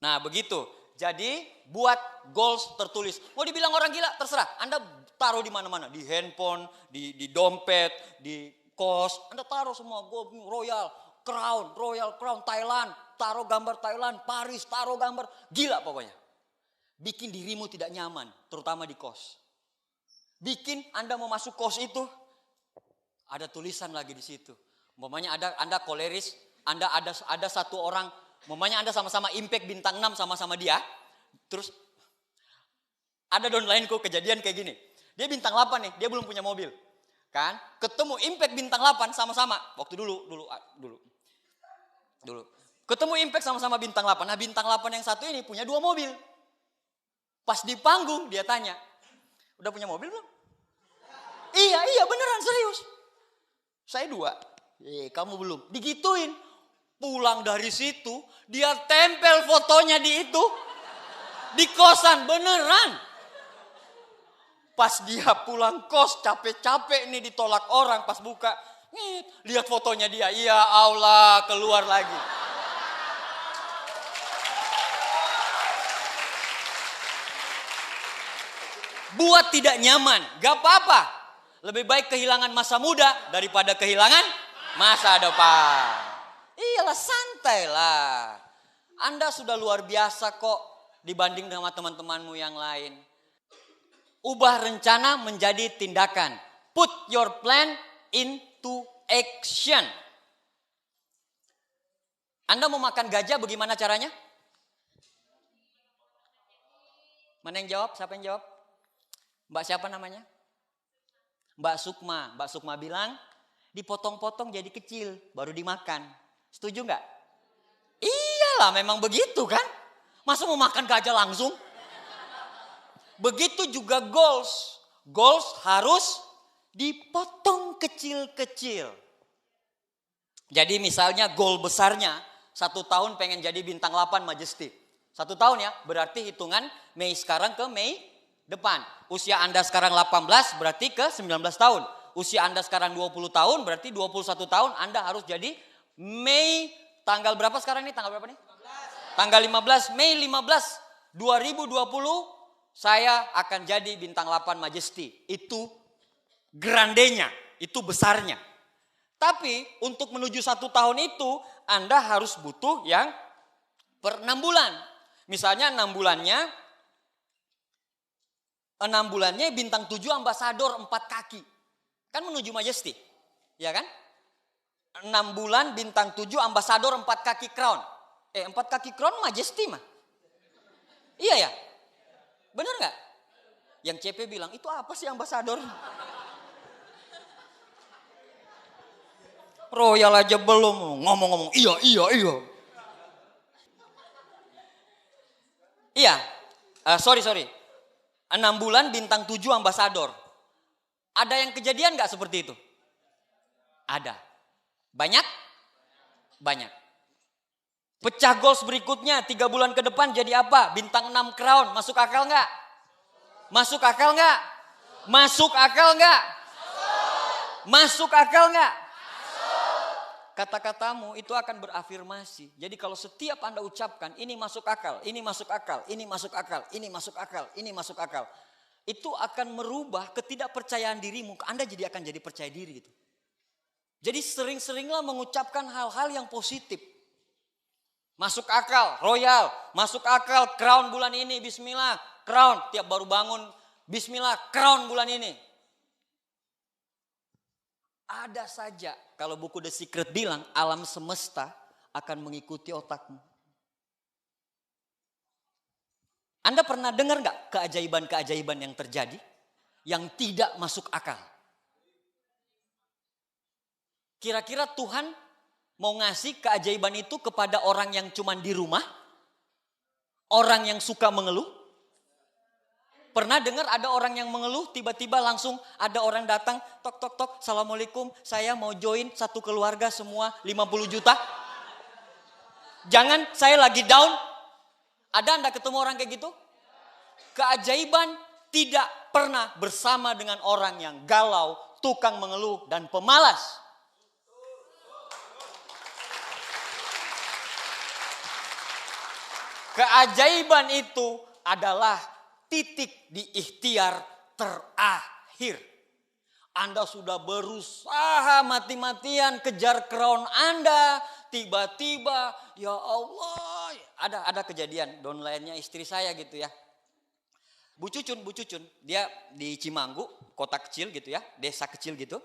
Nah begitu, jadi buat goals tertulis. Mau dibilang orang gila, terserah. Anda taruh di mana-mana, di handphone, di dompet, di kos. Anda taruh semua, Royal Crown, Thailand. Taruh gambar Thailand, Paris, taruh gambar. Gila pokoknya. Bikin dirimu tidak nyaman, terutama di kos. Bikin Anda mau masuk kos itu, ada tulisan lagi di situ. Umpamanya Anda koleris, Anda ada satu orang, umpamanya Anda sama-sama impact bintang 6 sama-sama dia. Terus ada downline-ku kejadian kayak gini. Dia bintang 8 nih, dia belum punya mobil. Kan? Ketemu impact bintang 8 sama-sama. Waktu dulu. Ketemu impact sama-sama bintang 8. Nah, bintang 8 yang satu ini punya 2 mobil. Pas di panggung dia tanya, "Udah punya mobil belum?" Iya beneran serius. Saya 2. Kamu belum. Digituin. Pulang dari situ, dia tempel fotonya di itu. Di kosan, beneran. Pas dia pulang kos, capek-capek nih ditolak orang. Pas buka, lihat fotonya dia. Ya Allah, keluar lagi. Buat tidak nyaman, gak apa-apa. Lebih baik kehilangan masa muda daripada kehilangan masa depan. Iyalah, santai lah. Anda sudah luar biasa kok dibanding dengan teman-temanmu yang lain. Ubah rencana menjadi tindakan. Put your plan into action. Anda mau makan gajah, bagaimana caranya? Mana yang jawab? Siapa yang jawab? Mbak siapa namanya? Mbak Sukma. Mbak Sukma bilang, dipotong-potong jadi kecil, baru dimakan. Setuju nggak? Iyalah, memang begitu kan? Masa mau makan gajah langsung? Begitu juga goals. Goals harus dipotong kecil-kecil. Jadi misalnya goal besarnya, 1 tahun pengen jadi bintang 8 Majesty. 1 tahun ya, berarti hitungan Mei sekarang ke Mei depan. Usia Anda sekarang 18 berarti ke 19 tahun. Usia Anda sekarang 20 tahun berarti 21 tahun Anda harus jadi Mei tanggal berapa sekarang nih? Tanggal berapa nih? 15. Tanggal 15, Mei 15 2020 saya akan jadi bintang 8 Majesty. Itu grandenya, itu besarnya. Tapi untuk menuju 1 tahun itu Anda harus butuh yang per 6 bulan. Misalnya 6 bulannya bintang 7 ambasador 4 kaki. Kan menuju Majesty. Ya kan? 6 bulan bintang 7 ambasador 4 kaki crown. 4 kaki crown Majesty mah. Iya ya? Bener gak? Yang CP bilang, itu apa sih ambasador? Royal aja belum ngomong-ngomong. Iya. Iya. Sorry. 6 bulan bintang 7 ambasador. Ada yang kejadian gak seperti itu? Ada. Banyak? Banyak. Pecah goals berikutnya 3 bulan ke depan jadi apa? Bintang 6 crown. Masuk akal gak? Masuk akal gak? Masuk akal gak? Masuk akal gak? Kata-katamu itu akan berafirmasi. Jadi kalau setiap Anda ucapkan, ini masuk akal, ini masuk akal, ini masuk akal, ini masuk akal, ini masuk akal. Itu akan merubah ketidakpercayaan dirimu. Anda akan jadi percaya diri gitu. Jadi sering-seringlah mengucapkan hal-hal yang positif. Masuk akal, royal, masuk akal, crown bulan ini, bismillah, crown. Tiap baru bangun, bismillah, crown bulan ini. Ada saja kalau buku The Secret bilang alam semesta akan mengikuti otakmu. Anda pernah dengar gak keajaiban-keajaiban yang terjadi yang tidak masuk akal? Kira-kira Tuhan mau ngasih keajaiban itu kepada orang yang cuma di rumah? Orang yang suka mengeluh? Pernah dengar ada orang yang mengeluh, tiba-tiba langsung ada orang datang, tok, assalamualaikum, saya mau join satu keluarga semua 50 juta. Jangan, saya lagi down. Ada Anda ketemu orang kayak gitu? Keajaiban tidak pernah bersama dengan orang yang galau, tukang mengeluh, dan pemalas. Keajaiban itu adalah titik di ikhtiar terakhir. Anda sudah berusaha mati-matian kejar crown Anda, tiba-tiba ya Allah, ada kejadian downline-nya istri saya gitu ya. Bu Cucun, dia di Cimanggu, kota kecil gitu ya, desa kecil gitu.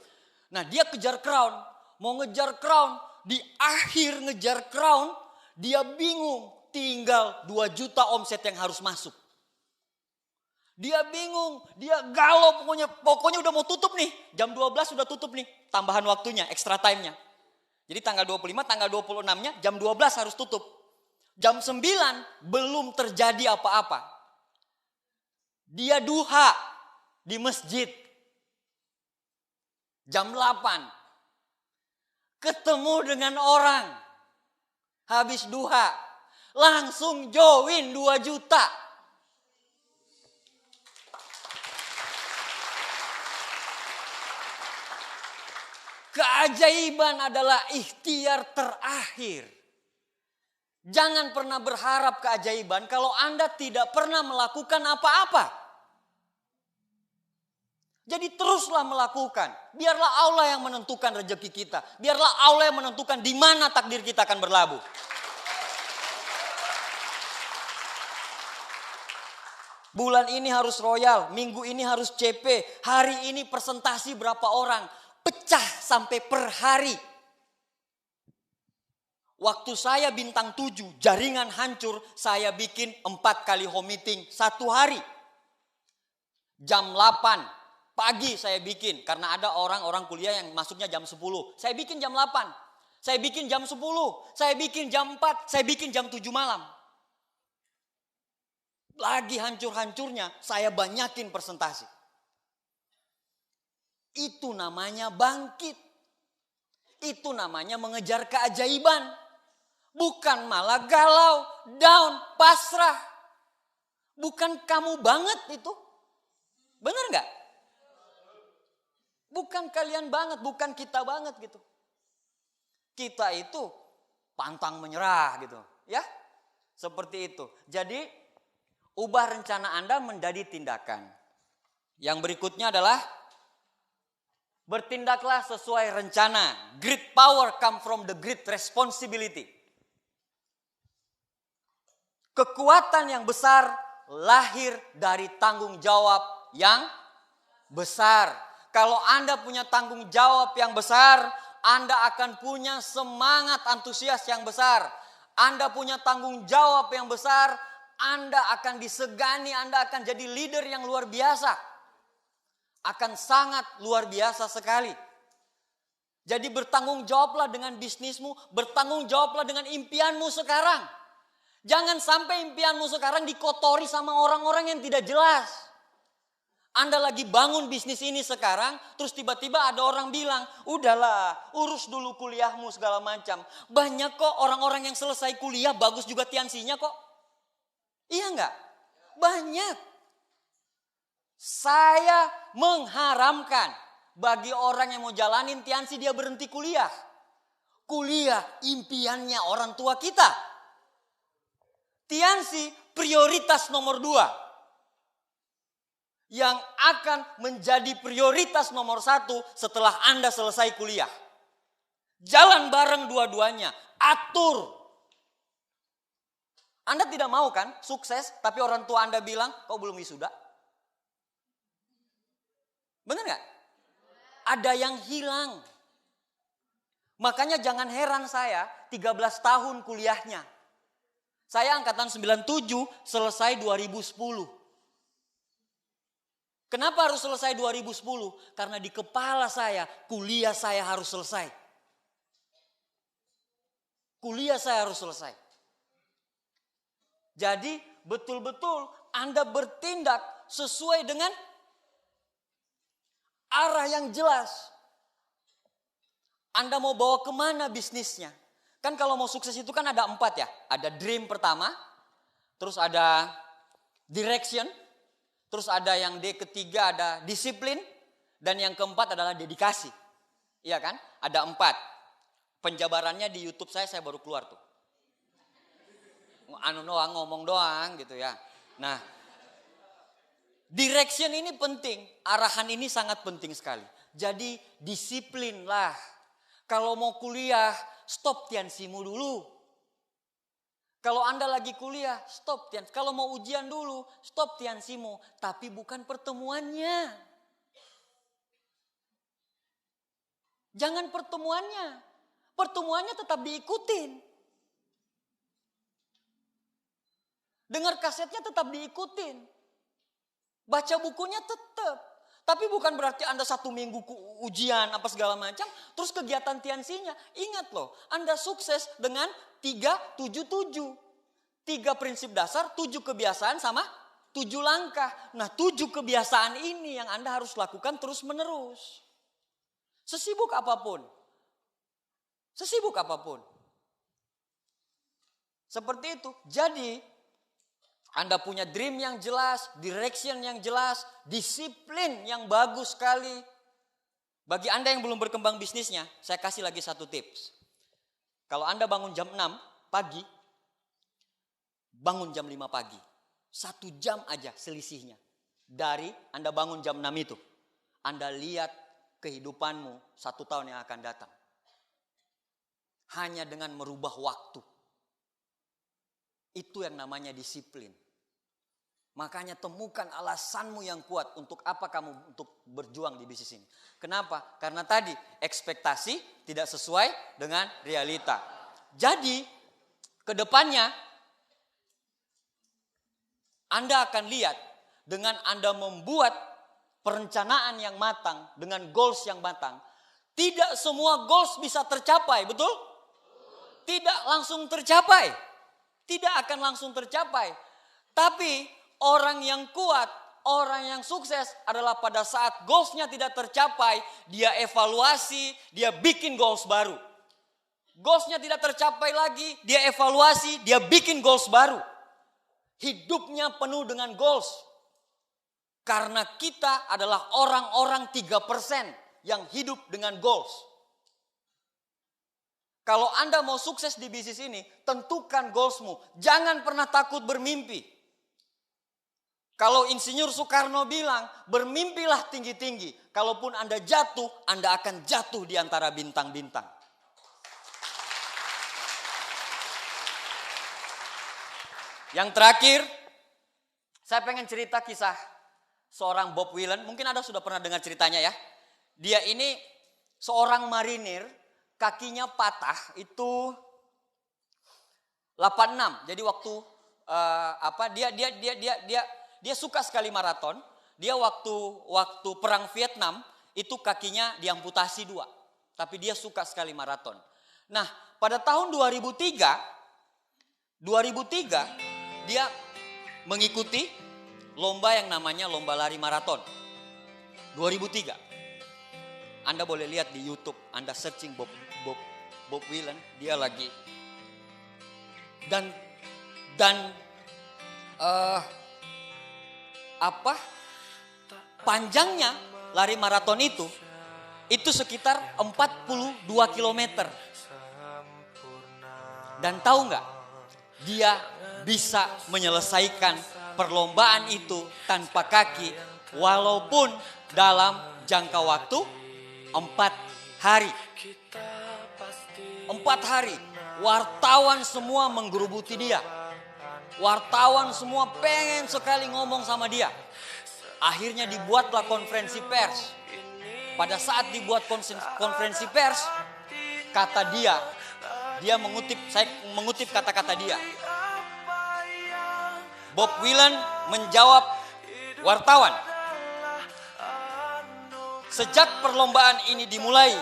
Nah dia kejar crown, mau ngejar crown, di akhir ngejar crown, dia bingung, tinggal 2 juta omset yang harus masuk. Dia bingung, dia galau pokoknya udah mau tutup nih. Jam 12 sudah tutup nih, tambahan waktunya, extra time-nya. Jadi tanggal 25, tanggal 26-nya jam 12 harus tutup. Jam 9 belum terjadi apa-apa. Dia duha di masjid. Jam 8. Ketemu dengan orang. Habis duha. Langsung join 2 juta. Keajaiban adalah ikhtiar terakhir. Jangan pernah berharap keajaiban kalau Anda tidak pernah melakukan apa-apa. Jadi teruslah melakukan. Biarlah Allah yang menentukan rezeki kita. Biarlah Allah yang menentukan di mana takdir kita akan berlabuh. Bulan ini harus royal, minggu ini harus CP, hari ini presentasi berapa orang. Pecah sampai per hari. Waktu saya bintang 7, jaringan hancur, saya bikin 4 kali home meeting 1 hari. Jam 8 pagi saya bikin, karena ada orang-orang kuliah yang masuknya jam 10. Saya bikin jam 8, saya bikin jam 10, saya bikin jam 4, saya bikin jam 7 malam. Lagi hancur-hancurnya, saya banyakin presentasi. Itu namanya bangkit. Itu namanya mengejar keajaiban. Bukan malah galau, down, pasrah. Bukan kamu banget itu. Benar nggak? Bukan kalian banget, bukan kita banget gitu. Kita itu pantang menyerah gitu. Ya, seperti itu. Jadi ubah rencana Anda menjadi tindakan. Yang berikutnya adalah bertindaklah sesuai rencana. Great power come from the great responsibility. Kekuatan yang besar lahir dari tanggung jawab yang besar. Kalau Anda punya tanggung jawab yang besar, Anda akan punya semangat antusias yang besar. Anda punya tanggung jawab yang besar, Anda akan disegani, Anda akan jadi leader yang luar biasa. Akan sangat luar biasa sekali. Jadi bertanggung jawablah dengan bisnismu, bertanggung jawablah dengan impianmu sekarang. Jangan sampai impianmu sekarang dikotori sama orang-orang yang tidak jelas. Anda lagi bangun bisnis ini sekarang, terus tiba-tiba ada orang bilang, udahlah urus dulu kuliahmu segala macam. Banyak kok orang-orang yang selesai kuliah bagus juga tiansinya kok. Iya enggak? Banyak. Saya mengharamkan bagi orang yang mau jalanin tiansi dia berhenti kuliah. Kuliah impiannya orang tua kita. Tiansi prioritas nomor 2. Yang akan menjadi prioritas nomor 1 setelah Anda selesai kuliah. Jalan bareng dua-duanya. Atur. Anda tidak mau kan sukses tapi orang tua Anda bilang kau belum wisuda. Benar gak? Ada yang hilang. Makanya jangan heran saya 13 tahun kuliahnya. Saya angkatan 97 selesai 2010. Kenapa harus selesai 2010? Karena di kepala saya kuliah saya harus selesai. Kuliah saya harus selesai. Jadi betul-betul Anda bertindak sesuai dengan arah yang jelas. Anda mau bawa kemana bisnisnya? Kan kalau mau sukses itu kan ada 4 ya. Ada dream pertama, terus ada direction, Terus ada yang D ketiga ada disiplin. Dan yang keempat adalah dedikasi. Iya kan? Ada 4. Penjabarannya di YouTube saya baru keluar tuh. Ngomong doang gitu ya. Nah, direction ini penting. Arahan ini sangat penting sekali. Jadi disiplinlah. Kalau mau kuliah, stop tiansimu dulu. Kalau Anda lagi kuliah, stop tians. Kalau mau ujian dulu, stop tiansimu. Tapi bukan pertemuannya. Jangan pertemuannya. Pertemuannya tetap diikutin. Dengar kasetnya tetap diikutin. Baca bukunya tetap. Tapi bukan berarti Anda 1 minggu ujian apa segala macam. Terus kegiatan tiansinya. Ingat loh, Anda sukses dengan 3-7-7. 3 prinsip dasar, 7 kebiasaan sama 7 langkah. Nah 7 kebiasaan ini yang Anda harus lakukan terus menerus. Sesibuk apapun. Sesibuk apapun. Seperti itu. Jadi Anda punya dream yang jelas, direction yang jelas, disiplin yang bagus sekali. Bagi Anda yang belum berkembang bisnisnya, saya kasih lagi 1 tips. Kalau Anda bangun jam 6 pagi, bangun jam 5 pagi. 1 jam aja selisihnya. Dari Anda bangun jam 6 itu. Anda lihat kehidupanmu 1 tahun yang akan datang. Hanya dengan merubah waktu. Itu yang namanya disiplin. Makanya temukan alasanmu yang kuat untuk apa kamu untuk berjuang di bisnis ini. Kenapa? Karena tadi ekspektasi tidak sesuai dengan realita. Jadi ke depannya Anda akan lihat dengan Anda membuat perencanaan yang matang dengan goals yang matang. Tidak semua goals bisa tercapai, betul? Tidak langsung tercapai. Tidak akan langsung tercapai. Tapi orang yang kuat, orang yang sukses adalah pada saat goalsnya tidak tercapai, dia evaluasi, dia bikin goals baru. Goalsnya tidak tercapai lagi, dia evaluasi, dia bikin goals baru. Hidupnya penuh dengan goals. Karena kita adalah orang-orang 3% yang hidup dengan goals. Kalau Anda mau sukses di bisnis ini, tentukan goalsmu. Jangan pernah takut bermimpi. Kalau Insinyur Soekarno bilang, bermimpilah tinggi-tinggi. Kalaupun Anda jatuh, Anda akan jatuh di antara bintang-bintang. Yang terakhir, saya pengen cerita kisah seorang Bob Willen. Mungkin Anda sudah pernah dengar ceritanya ya. Dia ini seorang marinir, kakinya patah itu 86. Jadi waktu dia suka sekali maraton. Dia waktu perang Vietnam itu kakinya diamputasi 2. Tapi dia suka sekali maraton. Nah, pada tahun 2003 dia mengikuti lomba yang namanya lomba lari maraton. 2003. Anda boleh lihat di YouTube, Anda searching Bob Willen, dia lagi dan panjangnya lari maraton itu sekitar 42 km. Dan tahu nggak, dia bisa menyelesaikan perlombaan itu tanpa kaki walaupun dalam jangka waktu 4 hari. 4 hari. Wartawan semua menggerubuti dia. Wartawan semua pengen sekali ngomong sama dia. Akhirnya dibuatlah konferensi pers. Pada saat dibuat konferensi pers, kata dia saya mengutip kata-kata dia. Bob Willen menjawab wartawan, sejak perlombaan ini dimulai,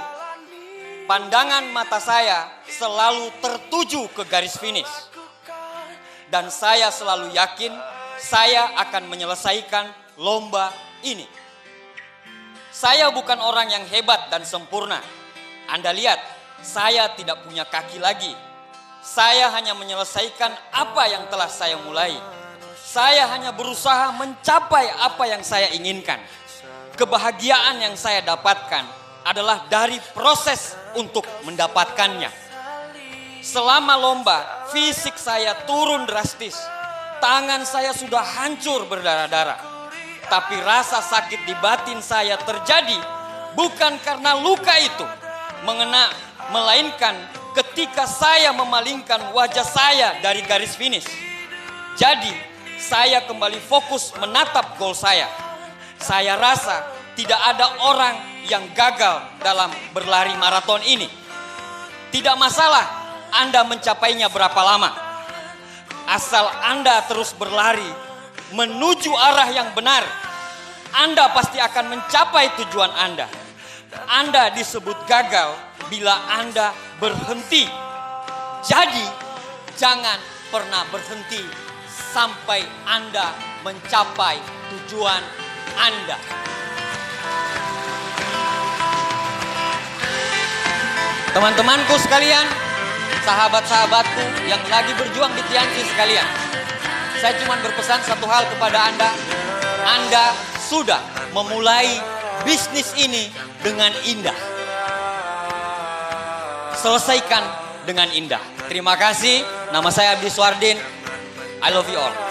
pandangan mata saya selalu tertuju ke garis finish. Dan saya selalu yakin saya akan menyelesaikan lomba ini. Saya bukan orang yang hebat dan sempurna. Anda lihat, saya tidak punya kaki lagi. Saya hanya menyelesaikan apa yang telah saya mulai. Saya hanya berusaha mencapai apa yang saya inginkan. Kebahagiaan yang saya dapatkan adalah dari proses untuk mendapatkannya. Selama lomba, fisik saya turun drastis. Tangan saya sudah hancur berdarah-darah. Tapi rasa sakit di batin saya terjadi bukan karena luka itu mengena, melainkan ketika saya memalingkan wajah saya dari garis finish. Jadi, saya kembali fokus menatap gol saya. Saya rasa tidak ada orang yang gagal dalam berlari maraton ini. Tidak masalah Anda mencapainya berapa lama. Asal Anda terus berlari menuju arah yang benar, Anda pasti akan mencapai tujuan Anda. Anda disebut gagal bila Anda berhenti. Jadi, jangan pernah berhenti sampai Anda mencapai tujuan Anda. Teman-temanku sekalian, sahabat-sahabatku yang lagi berjuang di Tianzi sekalian, saya cuma berpesan satu hal kepada Anda. Anda sudah memulai bisnis ini dengan indah. Selesaikan dengan indah. Terima kasih. Nama saya Abdi Swardin. I love you all.